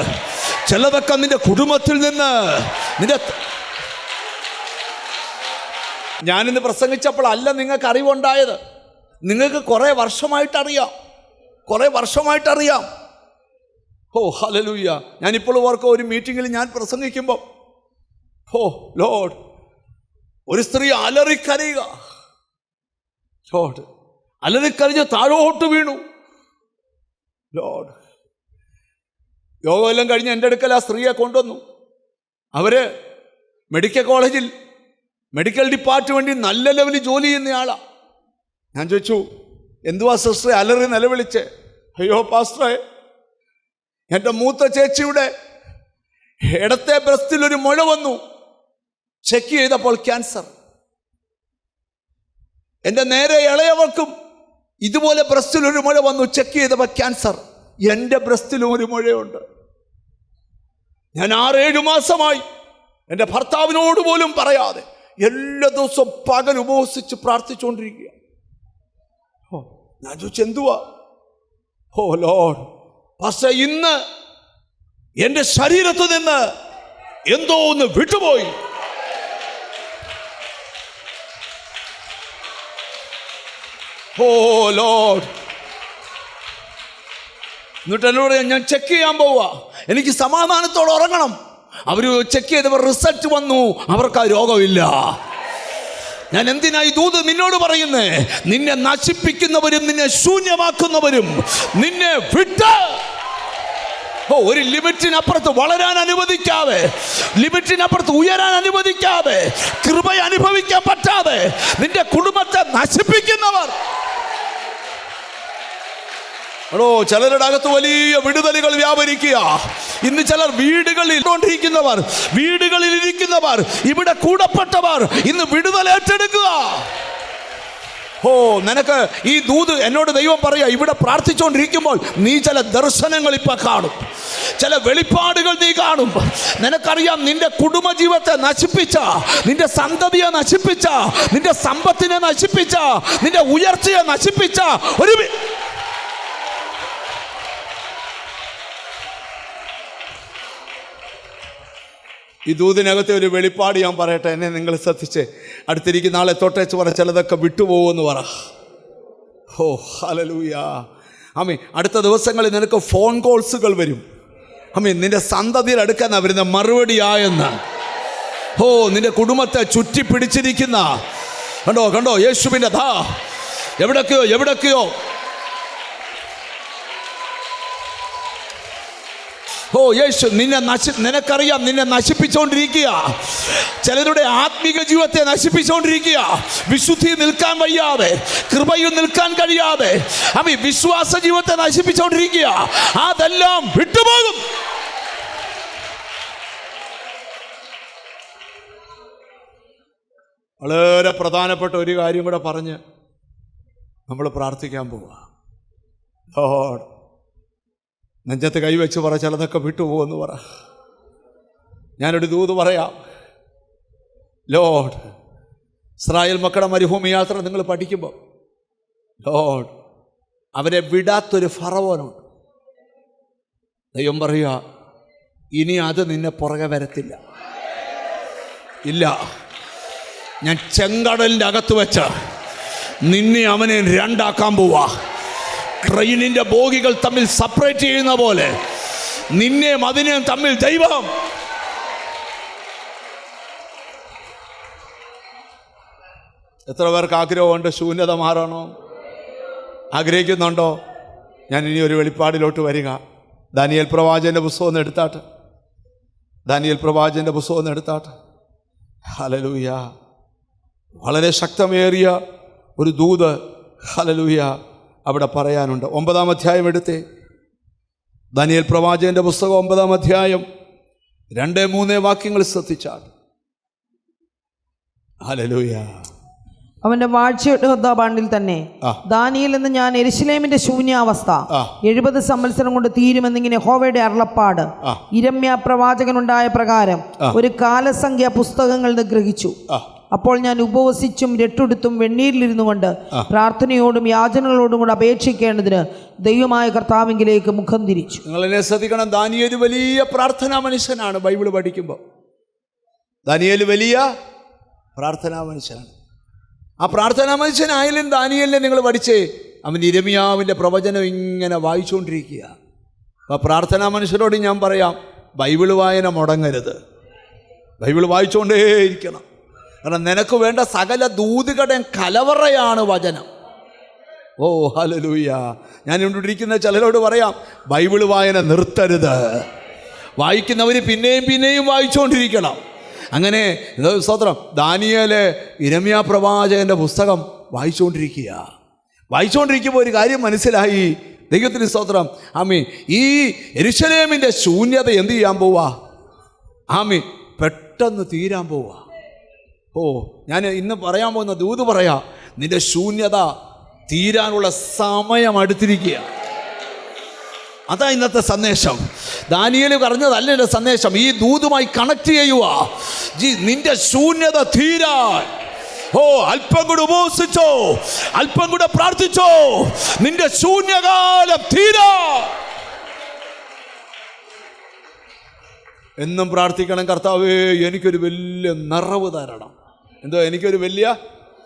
ചിലതൊക്കെ നിൻ്റെ കുടുംബത്തിൽ നിന്ന് ഞാനിന്ന് പ്രസംഗിച്ചപ്പോഴല്ല നിങ്ങൾക്ക് അറിവുണ്ടായത്. നിങ്ങൾക്ക് കുറേ വർഷമായിട്ടറിയാം. ഓ ഹല്ലേലൂയ. ഞാനിപ്പോൾ ഓർക്കും, ഒരു മീറ്റിങ്ങിൽ ഞാൻ പ്രസംഗിക്കുമ്പോൾ, ഓ ലോർഡ്, ഒരു സ്ത്രീ അലറിക്കരയുക. ലോർഡ്, അലറിക്കരഞ്ഞ് താഴോട്ട് വീണു. ലോർഡ്, യോഗമെല്ലാം കഴിഞ്ഞ് എൻ്റെ അടുക്കൽ ആ സ്ത്രീയെ കൊണ്ടുവന്നു. അവര് മെഡിക്കൽ കോളേജിൽ മെഡിക്കൽ ഡിപ്പാർട്ട്മെൻറ്റിൽ നല്ല ലെവലിൽ ജോലി ചെയ്യുന്നയാളാണ്. ഞാൻ ചോദിച്ചു, എന്തുവാ സിസ്റ്ററെ അലറി നിലവിളിച്ച്? അയ്യോ പാസ്റ്ററെ, എൻ്റെ മൂത്ത ചേച്ചിയുടെ ഇടത്തെ ബ്രസ്റ്റിൽ ഒരു മുഴ വന്നു. ചെക്ക് ചെയ്തപ്പോൾ ക്യാൻസർ. എൻ്റെ നേരെ ഇളയവൾക്കും ഇതുപോലെ ബ്രസ്റ്റിൽ ഒരു മുഴ വന്നു. ചെക്ക് ചെയ്തപ്പോൾ ക്യാൻസർ. എൻ്റെ ബ്രസ്റ്റിലും ഒരു മുഴയുണ്ട്. ഞാൻ 6-7 മാസമായി എൻ്റെ ഭർത്താവിനോട് പോലും പറയാതെ എല്ലാ ദിവസവും പകൽ ഉപവസിച്ച് പ്രാർത്ഥിച്ചുകൊണ്ടിരിക്കുക. ഞാൻ ചോദിച്ചു, എന്തുവാ? ഓ ലോർഡ്, പക്ഷേ ഇന്ന് എൻ്റെ ശരീരത്തിൽ നിന്ന് എന്തോ ഒന്ന് വിട്ടുപോയി. ഓ ലോർഡ്. എന്നിട്ട് എന്നോട്, ഞാൻ ചെക്ക് ചെയ്യാൻ പോവാ, എനിക്ക് സമാധാനത്തോടെ ഉറങ്ങണം. അവർ ചെക്ക് ചെയ്തവർ റിസൾട്ട് വന്നു, അവർക്ക് ആ രോഗമില്ല. ഞാൻ എന്തിനാ ഈ ദൂത് നിന്നോട് പറയുന്നേ? നിന്നെ നശിപ്പിക്കുന്നവരും നിന്നെ ശൂന്യമാക്കുന്നവരും നിന്നെ വിട്ട് ഒരു ലിമിറ്റിനപ്പുറത്ത് വളരാൻ അനുവദിക്കാതെ, ലിമിറ്റിനപ്പുറത്ത് ഉയരാൻ അനുവദിക്കാതെ, കൃപ അനുഭവിക്കാൻ പറ്റാതെ നിന്റെ കുടുംബത്തെ നശിപ്പിക്കുന്നവർ. ചിലരുടെ അകത്ത് വലിയ വിടുതലുകൾ വ്യാപരിക്കുക. ഇന്ന് ചിലർ വീടുകളിൽ ഇരിക്കുന്നവർ ഇവിടെ കൂടപ്പെട്ടവർ ഇന്ന് വിടുതൽ ഏറ്റെടുക്കുക. ഓ, നിനക്ക് ഈ ദൂത് എന്നോട് ദൈവം പറയാ, ഇവിടെ പ്രാർത്ഥിച്ചുകൊണ്ടിരിക്കുമ്പോൾ നീ ചില ദർശനങ്ങൾ ഇപ്പൊ കാണും, ചില വെളിപ്പാടുകൾ നീ കാണും. നിനക്കറിയാം, നിന്റെ കുടുംബജീവിതത്തെ നശിപ്പിച്ച, നിന്റെ സന്തതിയെ നശിപ്പിച്ച, നിന്റെ സമ്പത്തിനെ നശിപ്പിച്ച, നിന്റെ ഉയർച്ചയെ നശിപ്പിച്ച ഒരു ഈ ദൂതിനകത്തെ ഒരു വെളിപ്പാട് ഞാൻ പറയട്ടെ. എന്നെ നിങ്ങൾ ശ്രദ്ധിച്ച് അടുത്തിരിക്കുന്ന നാളെ തൊട്ടേച്ച് പറ, ചിലതൊക്കെ വിട്ടുപോകുമെന്ന് പറ. ഓ ഹല്ലേലൂയ. ആമീൻ. അടുത്ത ദിവസങ്ങളിൽ നിനക്ക് ഫോൺ കോൾസുകൾ വരും. ആമീൻ. നിന്റെ സന്തതിയുടെ അടുക്കാനാണ് വരുന്ന മറുപടിയായെന്ന്. ഓ, നിന്റെ കുടുംബത്തെ ചുറ്റിപ്പിടിച്ചിരിക്കുന്ന കണ്ടോ യേശുവിൻ്റെ എവിടൊക്കെയോ ഓ യേശു നിനക്കറിയാം, നിന്നെ നശിപ്പിച്ചുകൊണ്ടിരിക്കുക. ചിലരുടെ ആത്മീക ജീവിതത്തെ നശിപ്പിച്ചുകൊണ്ടിരിക്കുക. വിശുദ്ധി നിൽക്കാൻ വയ്യാതെ, കൃപയിൽ നിൽക്കാൻ കഴിയാതെ, വിശ്വാസ ജീവിതത്തെ നശിപ്പിച്ചുകൊണ്ടിരിക്കുക. അതെല്ലാം വിട്ടുപോകും. വളരെ പ്രധാനപ്പെട്ട ഒരു കാര്യം കൂടെ പറഞ്ഞ് നമ്മൾ പ്രാർത്ഥിക്കാൻ പോവാ. ലോർഡ്, നെഞ്ചത്ത് കൈവച്ച് പറ, ചിലതൊക്കെ വിട്ടുപോകുമെന്ന് പറ. ഞാനൊരു ദൂത് പറയാം. ലോർഡ്, ഇസ്രായേൽ മക്കളുടെ മരുഭൂമി യാത്ര നിങ്ങൾ പഠിക്കുമ്പോൾ ലോർഡ് അവരെ വിടാത്തൊരു ഫറവോനുണ്ട്. ദൈവം പറയുക, ഇനി അത് നിന്നെ പുറകെ വരത്തില്ല. ഇല്ല, ഞാൻ ചെങ്കടലിൻ്റെ അകത്ത് വെച്ച് നിന്നെ അവനെ രണ്ടാക്കാൻ പോവാ. ട്രെയിനിൻ്റെ ബോഗികൾ തമ്മിൽ സെപ്പറേറ്റ് ചെയ്യുന്ന പോലെ നിന്നെയും അതിനെയും തമ്മിൽ ദൈവം. എത്ര പേർക്ക് ആഗ്രഹമുണ്ട് ശൂന്യത മാറണോ? ആഗ്രഹിക്കുന്നുണ്ടോ? ഞാൻ ഇനി ഒരു വെളിപ്പാടിലോട്ട് വരിക. ദാനിയേൽ പ്രവാചകൻ്റെ പുസ്തകം ഒന്ന് എടുത്താട്ട്. ദാനിയേൽ പ്രവാചകൻ്റെ പുസ്തകം ഒന്ന് എടുത്താട്ട്. ഹല്ലേലൂയ. വളരെ ശക്തമേറിയ ഒരു ദൂത് ഹല്ലേലൂയ അവിടെ പറയാനുണ്ട്. 9-ാം അധ്യായം എടുത്തേ. ദാനിയേൽ പ്രവാചകൻ്റെ പുസ്തകം 9-ാം അധ്യായം 2-3 വാക്യങ്ങൾ ശ്രദ്ധിച്ചാൽ. ഹല്ലേലൂയ. അവന്റെ വാഴ്ചയുടെ 1-ാം ആണ്ടിൽ തന്നെ ദാനിയേൽ എന്ന് ഞാൻ യെരൂശലേമിന്റെ ശൂന്യാവസ്ഥ 70 സംവത്സരം കൊണ്ട് തീരുമെന്നിങ്ങനെ യഹോവയുടെ അരുളപ്പാട് യിരെമ്യാ പ്രവാചകനുണ്ടായ പ്രകാരം ഒരു കാലസംഖ്യ പുസ്തകങ്ങളിൽ നിന്ന് ഗ്രഹിച്ചു. അപ്പോൾ ഞാൻ ഉപവസിച്ചും രട്ടുടുത്തും വെണ്ണീരിലിരുന്നു കൊണ്ട് പ്രാർത്ഥനയോടും യാചനകളോടും കൂടെ അപേക്ഷിക്കേണ്ടതിന് ദൈവമായ കർത്താവിങ്കിലേക്ക് മുഖം തിരിച്ചു. നിങ്ങളെന്നെ ശ്രദ്ധിക്കണം. ദാനിയേൽ വലിയ പ്രാർത്ഥനാ മനുഷ്യനാണ്. ബൈബിൾ പഠിക്കുമ്പോൾ ദാനിയേൽ വലിയ പ്രാർത്ഥനാ മനുഷ്യനാണ്. ആ പ്രാർത്ഥനാ മനുഷ്യനായാലും ദാനിയേലിനെ നിങ്ങൾ പഠിച്ചേ, അവൻ യിരെമ്യാവിൻ്റെ പ്രവചനം ഇങ്ങനെ വായിച്ചുകൊണ്ടിരിക്കുക. അപ്പോൾ പ്രാർത്ഥനാ മനുഷ്യരോട് ഞാൻ പറയാം, ബൈബിൾ വായന മുടങ്ങരുത്. ബൈബിൾ വായിച്ചുകൊണ്ടേയിരിക്കണം. കാരണം നിനക്ക് വേണ്ട സകല ദൂതുകളുടെയും കലവറയാണ് വചനം. ഓ ഹല്ലേലൂയ. ഞാൻ ഇവിടെ ഇരിക്കുന്ന ചിലരോട് പറയാം, ബൈബിൾ വായന നിർത്തരുത്. വായിക്കുന്നവർ പിന്നെയും പിന്നെയും വായിച്ചുകൊണ്ടിരിക്കണം. അങ്ങനെ സ്തോത്രം, ദാനിയേൽ യിരെമ്യാ പ്രവാചകൻ്റെ പുസ്തകം വായിച്ചുകൊണ്ടിരിക്കുമ്പോൾ ഒരു കാര്യം മനസ്സിലായി. ദൈവത്തിന് സ്തോത്രം. ആമീൻ. ഈ യെരൂശലേമിൻ്റെ ശൂന്യത എന്ത് ചെയ്യാൻ പോവാ? ആമീൻ, പെട്ടെന്ന് തീരാൻ പോവാ. ഓ, ഞാൻ ഇന്ന് പറയാൻ പോകുന്ന ദൂത് പറയാം. നിന്റെ ശൂന്യത തീരാനുള്ള സമയം അടുത്തിരിക്കുക. അതാ ഇന്നത്തെ സന്ദേശം. ദാനിയേൽ പറഞ്ഞതല്ല എൻ്റെ സന്ദേശം. ഈ ദൂതുമായി കണക്ട് ചെയ്യുക. നിന്റെ ശൂന്യത തീരാൻ, ഓ, അല്പം കൂടെ ഉപവസിച്ചോ, അല്പം കൂടെ പ്രാർത്ഥിച്ചോ, നിന്റെ ശൂന്യകാലം തീരാ. എന്നും പ്രാർത്ഥിക്കണം, കർത്താവേ എനിക്കൊരു വലിയ നിറവ് തരണം. എന്തോ എനിക്കൊരു വലിയ,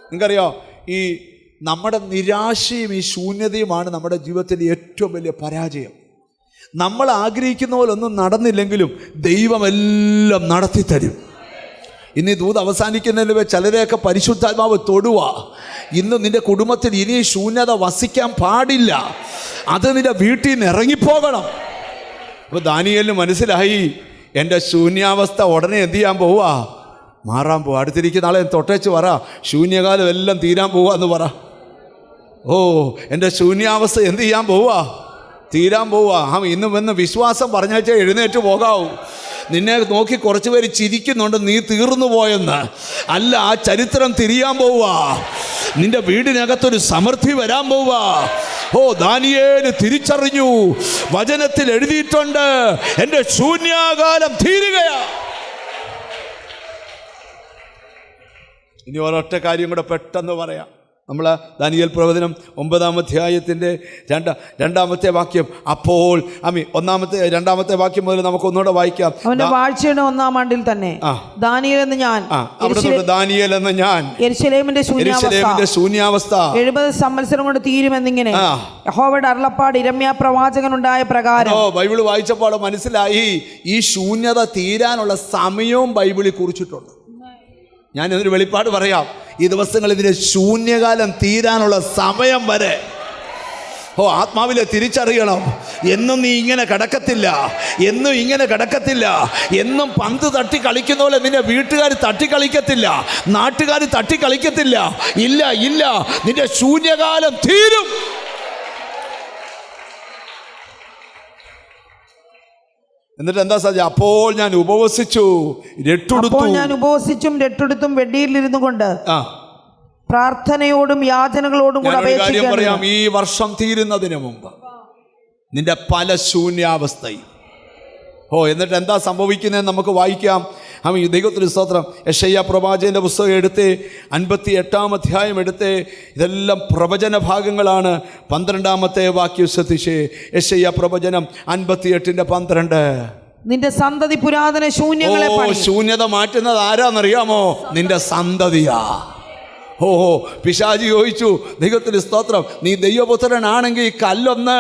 നിങ്ങൾക്കറിയോ, ഈ നമ്മുടെ നിരാശയും ഈ ശൂന്യതയുമാണ് നമ്മുടെ ജീവിതത്തിൻ്റെ ഏറ്റവും വലിയ പരാജയം. നമ്മൾ ആഗ്രഹിക്കുന്ന പോലെ ഒന്നും നടന്നില്ലെങ്കിലും ദൈവമെല്ലാം നടത്തിത്തരും. ഇന്ന് ഈ ദൂത് അവസാനിക്കുന്നതിന് ചിലരെയൊക്കെ പരിശുദ്ധാത്മാവ് തൊടുക. ഇന്ന് നിൻ്റെ കുടുംബത്തിൽ ഇനി ശൂന്യത വസിക്കാൻ പാടില്ല. അത് നിൻ്റെ വീട്ടിൽ നിന്ന് ഇറങ്ങിപ്പോകണം. അപ്പോൾ ദാനിയേലിന് മനസ്സിലായി, എൻ്റെ ശൂന്യാവസ്ഥ ഉടനെ എന്ത് ചെയ്യാൻ പോവുക? മാറാൻ പോവുക. അടുത്തിരിക്കുന്ന ആളെ തൊട്ടേച്ച് പറ, ശൂന്യകാലം എല്ലാം തീരാൻ പോവുക എന്ന് പറ. ഓ, എൻ്റെ ശൂന്യാവസ്ഥ എന്ത് ചെയ്യാൻ പോവുക? തീരാൻ പോവുക. ഇന്ന് വന്ന് വിശ്വാസം പറഞ്ഞാൽ എഴുന്നേറ്റ് പോകാവൂ. നിന്നെ നോക്കി കുറച്ച് പേര് ചിരിക്കുന്നുണ്ട്, നീ തീർന്നു പോയെന്ന്. അല്ല, ആ ചരിത്രം തിരിയാൻ പോവുക. നിന്റെ വീടിനകത്തൊരു സമൃദ്ധി വരാൻ പോവുക. ഓ, ദാനിയേൽ തിരിച്ചറിഞ്ഞു, വചനത്തിൽ എഴുതിയിട്ടുണ്ട്, എൻ്റെ ശൂന്യകാലം തീരുകയാ. ഇനി ഒരൊറ്റ കാര്യം കൂടെ പെട്ടെന്ന് പറയാം. നമ്മൾ ദാനിയേൽ പ്രവചനം 9-ാം അധ്യായത്തിൻ്റെ 2-ാമത്തെ വാക്യം. അപ്പോൾ രണ്ടാമത്തെ വാക്യം മുതൽ നമുക്ക് ഒന്നുകൂടെ വായിക്കാം. അവന്റെ വാഴ്ചയുടെ 1-ാം ആണ്ടിൽ തന്നെ ദാനിയേൽ എന്ന ഞാൻ യെരൂശലേമിന്റെ ശൂന്യാവസ്ഥ 70 സംവത്സരം കൊണ്ട് തീരുമെന്നിങ്ങനെ യഹോവയുടെ അരുളപ്പാട് യിരെമ്യാ പ്രവാചകനുണ്ടായ പ്രകാരം. ബൈബിൾ വായിച്ചപ്പോൾ മനസ്സിലായി, ഈ ശൂന്യത തീരാനുള്ള സമയവും ബൈബിളിൽ കുറിച്ചിട്ടുണ്ട്. ഞാനൊരു വെളിപ്പാട് പറയാം. ഈ ദിവസങ്ങളിൽ ഇതിൻ്റെ ശൂന്യകാലം തീരാനുള്ള സമയം വരെ, ഓ, ആത്മാവിലെ തിരിച്ചറിയണം. എന്നും നീ ഇങ്ങനെ കിടക്കത്തില്ല, എന്നും ഇങ്ങനെ കിടക്കത്തില്ല. എന്നും പന്ത് തട്ടി കളിക്കുന്ന പോലെ നിന്റെ വീട്ടുകാർ തട്ടി കളിക്കത്തില്ല, നാട്ടുകാർ തട്ടി കളിക്കത്തില്ല. ഇല്ല, ഇല്ല, നിന്റെ ശൂന്യകാലം തീരും. എന്നിട്ട് എന്താ സാധിച്ചത്? അപ്പോൾ ഞാൻ ഉപവസിച്ചും രട്ടുടുത്തും വെണ്ണീരിലിരുന്നു കൊണ്ട് പ്രാർത്ഥനയോടും യാചനകളോടും കൂടെ ഞാനൊരു കാര്യം പറയാം, അപേക്ഷിക്കണം. ഈ വർഷം തീരുന്നതിന് മുമ്പ് നിന്റെ പല ശൂന്യാവസ്ഥയും എന്നിട്ട് എന്താ സംഭവിക്കുന്നതെന്ന് നമുക്ക് വായിക്കാം. ദൈവത്തിന് സ്തോത്രം. യെശയ്യാ പ്രവാചകന്റെ പുസ്തകം എടുത്ത് 58 അധ്യായം എടുത്ത്, ഇതെല്ലാം പ്രവചന ഭാഗങ്ങളാണ്. 12 വാക്യം ശ്രദ്ധിച്ച്. യെശയ്യാ പ്രവചനം 58:12. നിന്റെ സന്തതി പുരാതന ശൂന്യങ്ങളെ ശൂന്യത മാറ്റുന്നത് ആരാന്നറിയാമോ? നിന്റെ സന്തതിയാ. പിശാചി ചോദിച്ചു, ദൈവത്തിന് സ്തോത്രം, നീ ദൈവപുത്രനാണെങ്കിൽ ഈ കല്ലൊന്ന്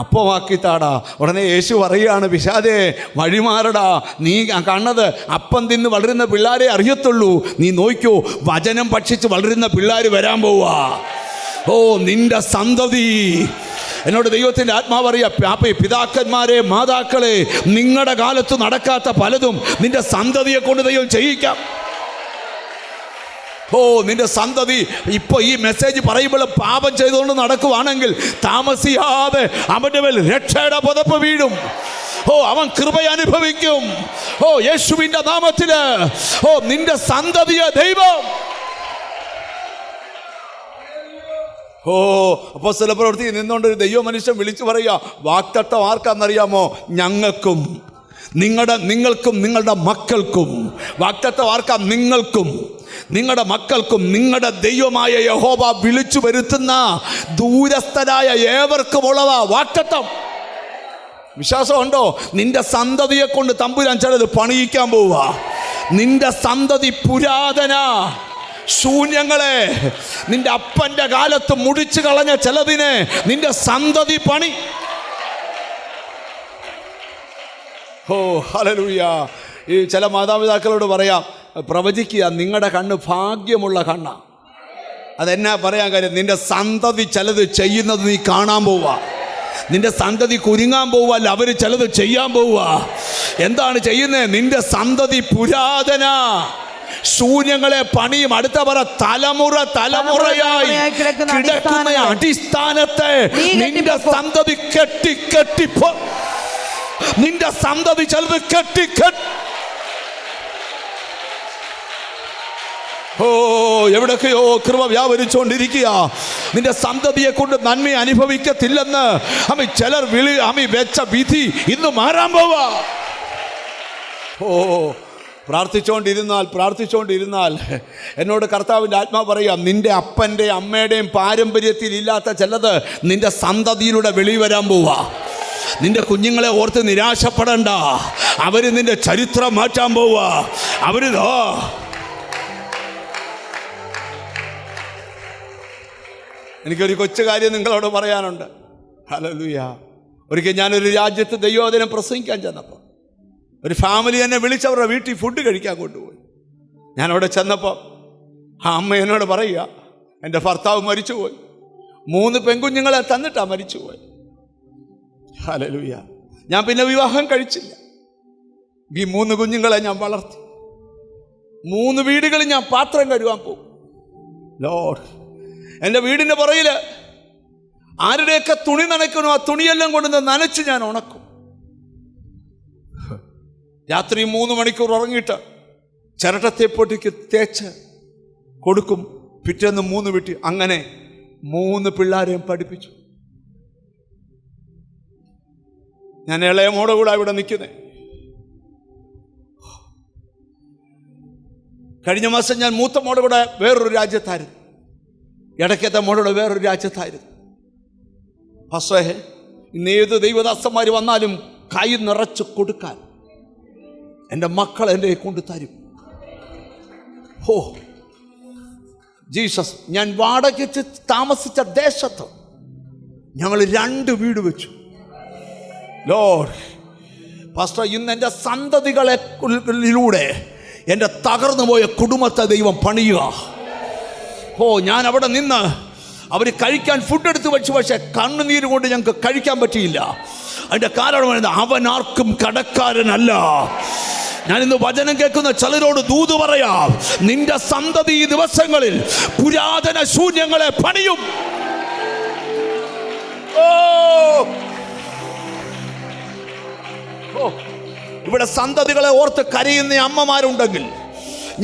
അപ്പമാക്കി താടാ. ഉടനെ യേശു പറയുകയാണ്, പിശാചേ വഴിമാറടാ, നീ കണ്ണത് അപ്പം തിന്ന് വളരുന്ന പിള്ളേരെ അറിയത്തുള്ളൂ. നീ നോക്കൂ, വചനം ഭക്ഷിച്ച് വളരുന്ന പിള്ളേർ വരാൻ പോവാ. നിന്റെ സന്തതി. എന്നോട് ദൈവത്തിൻ്റെ ആത്മാവ് പറയാ, പിതാക്കന്മാരെ, മാതാക്കളെ, നിങ്ങളുടെ കാലത്ത് നടക്കാത്ത പലതും നിന്റെ സന്തതിയെ കൊണ്ട് ദൈവം ചെയ്യിക്കാം. നിന്റെ സന്തതി ഇപ്പോൾ ഈ മെസ്സേജ് പറയുമ്പോൾ പാപം ചെയ്തുകൊണ്ട് നടക്കുവാണെങ്കിൽ താമസിയാതെ അവൻ്റെ മേൽ രക്ഷയുടെ പുതപ്പ് വീഴും. അവൻ കൃപ അനുഭവിക്കും. യേശുവിൻ്റെ നാമത്തില് നിന്റെ സന്തതിയെ ദൈവം അപ്പോസ്തല പ്രവൃത്തി നിന്നുകൊണ്ട് ഒരു ദൈവ മനുഷ്യൻ വിളിച്ചു പറയുക, വാഗ്ദത്തം ആർക്കാന്നറിയാമോ? ഞങ്ങൾക്കും നിങ്ങൾക്കും നിങ്ങളുടെ മക്കൾക്കും. വാഗ്ദത്തം ആർക്കാ? നിങ്ങൾക്കും നിങ്ങളുടെ മക്കൾക്കും. നിങ്ങളുടെ ദൈവമായ യഹോവ വിളിച്ചു വരുത്തുന്ന ദൂരസ്ഥരായ ഏവർക്കുമുള്ളതാ വാഗ്ദത്തം. വിശ്വാസമുണ്ടോ? നിന്റെ സന്തതിയെ കൊണ്ട് തമ്പുരാൻ ചിലത് പണിയിക്കാൻ പോവുക. നിന്റെ സന്തതി പുരാതന ശൂന്യങ്ങളെ, നിന്റെ അപ്പൻ്റെ കാലത്ത് മുടിച്ചു കളഞ്ഞ ചിലതിനെ നിന്റെ സന്തതി പണി. ഹല്ലേലൂയ. ഈ ചില മാതാപിതാക്കളോട് പറയാം, പ്രവചിക്കുക, നിങ്ങളുടെ കണ്ണ് ഭാഗ്യമുള്ള കണ്ണാണ്. അതെന്നാ പറയാൻ കാര്യം? നിന്റെ സന്തതി ചിലത് ചെയ്യുന്നത് നീ കാണാൻ പോവുക. നിന്റെ സന്തതി കുരുങ്ങാൻ പോവുക, അല്ല അവർ ചിലത് ചെയ്യാൻ പോവുക. എന്താണ് ചെയ്യുന്നത്? നിന്റെ സന്തതി പുരാതന ശൂന്യങ്ങളെ പണിയും. അടുത്ത പറ, തലമുറയായി കിടക്കുന്ന അടിസ്ഥാനത്തെ നിന്റെ സന്തതി കെട്ടിപ്പോ. നിന്റെ സന്തതി ചിലത് എവിടൊക്കെയോ കൃപ വ്യാപരിച്ചുകൊണ്ടിരിക്കുക. നിന്റെ സന്തതിയെ കൊണ്ട് നന്മ അനുഭവിക്കത്തില്ലെന്ന് ചിലർ വെച്ച വിധി ഇന്ന് മാറാൻ പോവാ. പ്രാർത്ഥിച്ചുകൊണ്ടിരുന്നാൽ എന്നോട് കർത്താവിൻ്റെ ആത്മാവ് പറയാം, നിന്റെ അപ്പൻ്റെയും അമ്മയുടെയും പാരമ്പര്യത്തിൽ ഇല്ലാത്ത ചിലത് നിന്റെ സന്തതിയിലൂടെ വെളിവരാൻ പോവാ. നിന്റെ കുഞ്ഞുങ്ങളെ ഓർത്ത് നിരാശപ്പെടണ്ട. അവര് നിന്റെ ചരിത്രം മാറ്റാൻ പോവാ. എനിക്കൊരു കൊച്ചു കാര്യം നിങ്ങളോട് പറയാനുണ്ട്. ഹല്ലേലൂയ. ഒരിക്കൽ ഞാനൊരു രാജ്യത്ത് ദൈവവചനം പ്രസംഗിക്കാൻ ചെന്നപ്പോൾ ഒരു ഫാമിലി എന്നെ വിളിച്ചവരുടെ വീട്ടിൽ ഫുഡ് കഴിക്കാൻ കൊണ്ടുപോയി. ഞാനവിടെ ചെന്നപ്പോൾ ആ അമ്മ എന്നോട് പറയുക, എൻ്റെ ഭർത്താവ് മരിച്ചുപോയി, 3 പെൺകുഞ്ഞുങ്ങളെ തന്നിട്ടാണ് മരിച്ചുപോയി. ഹല്ലേലൂയ. ഞാൻ പിന്നെ വിവാഹം കഴിച്ചില്ല. ഈ 3 കുഞ്ഞുങ്ങളെ ഞാൻ വളർത്തി. 3 വീടുകളിൽ ഞാൻ പാത്രം കഴുകാൻ പോകും. ലോർഡ്, എൻ്റെ വീടിൻ്റെ പുറകിൽ ആരുടെയൊക്കെ തുണി നനയ്ക്കണോ ആ തുണിയെല്ലാം കൊണ്ടുവന്ന് നനച്ച് ഞാൻ ഉണക്കും. രാത്രി 3 മണിക്കൂർ ഉറങ്ങിയിട്ട് ചിരട്ടത്തേപ്പൊട്ടിക്ക് തേച്ച് കൊടുക്കും. പിറ്റേന്ന് 3 വീട്ടിൽ. അങ്ങനെ 3 പിള്ളേരെയും പഠിപ്പിച്ചു. ഞാൻ ഇളയ മോടെ കൂടെ ഇവിടെ നിൽക്കുന്നത്. കഴിഞ്ഞ മാസം ഞാൻ മൂത്ത മോടെ കൂടെ വേറൊരു രാജ്യത്തായിരുന്നു. ഇടയ്ക്കത്തെ മോടെ വേറൊരു രാജ്യത്തായിരുന്നു. പക്ഷേ ഇന്ന് ഏത് ദൈവദാസന്മാർ വന്നാലും കൈ നിറച്ച് കൊടുക്കാൻ എൻ്റെ മക്കൾ എൻ്റെ കൊണ്ട് തരും. ജീസസ്. ഞാൻ വാടകയ്ക്ക് താമസിച്ച ദേശത്ത് ഞങ്ങൾ 2 വീട് വെച്ചു. ലോർഡ് പാസ്റ്റർ, ഇന്ന് എൻ്റെ സന്തതികളിലൂടെ എൻ്റെ തകർന്നു പോയ കുടുംബത്തെ ദൈവം പണിയുക. ഞാൻ അവിടെ നിന്ന് അവർ കഴിക്കാൻ ഫുഡ് എടുത്ത് വെച്ചു, പക്ഷേ കണ്ണുനീര് കൊണ്ട് ഞങ്ങൾക്ക് കഴിക്കാൻ പറ്റിയില്ല. അതിൻ്റെ കാരണം അവൻ ആർക്കും കടക്കാരനല്ല. ഞാനിന്ന് വചനം കേൾക്കുന്ന ചിലരോട് ദൂത് പറയാം, നിന്റെ സന്തതി ഈ ദിവസങ്ങളിൽ പുരാതന ശൂന്യങ്ങളെ പണിയും. ഇവിടെ സന്തതികളെ ഓർത്ത് കരയുന്ന അമ്മമാരുണ്ടെങ്കിൽ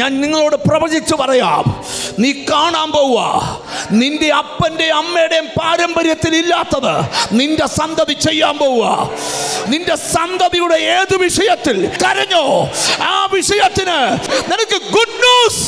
ഞാൻ നിങ്ങളോട് പ്രവചിച്ചു പറയാം, നീ കാണാൻ പോവുക. നിന്റെ അപ്പൻ്റെ അമ്മയുടെയും പാരമ്പര്യത്തിൽ ഇല്ലാത്തത് നിന്റെ സന്തതി ചെയ്യാൻ പോവുക. നിന്റെ സന്തതിയുടെ ഏത് വിഷയത്തിൽ കരഞ്ഞോ ആ വിഷയത്തിന് നിനക്ക് ഗുഡ് ന്യൂസ്.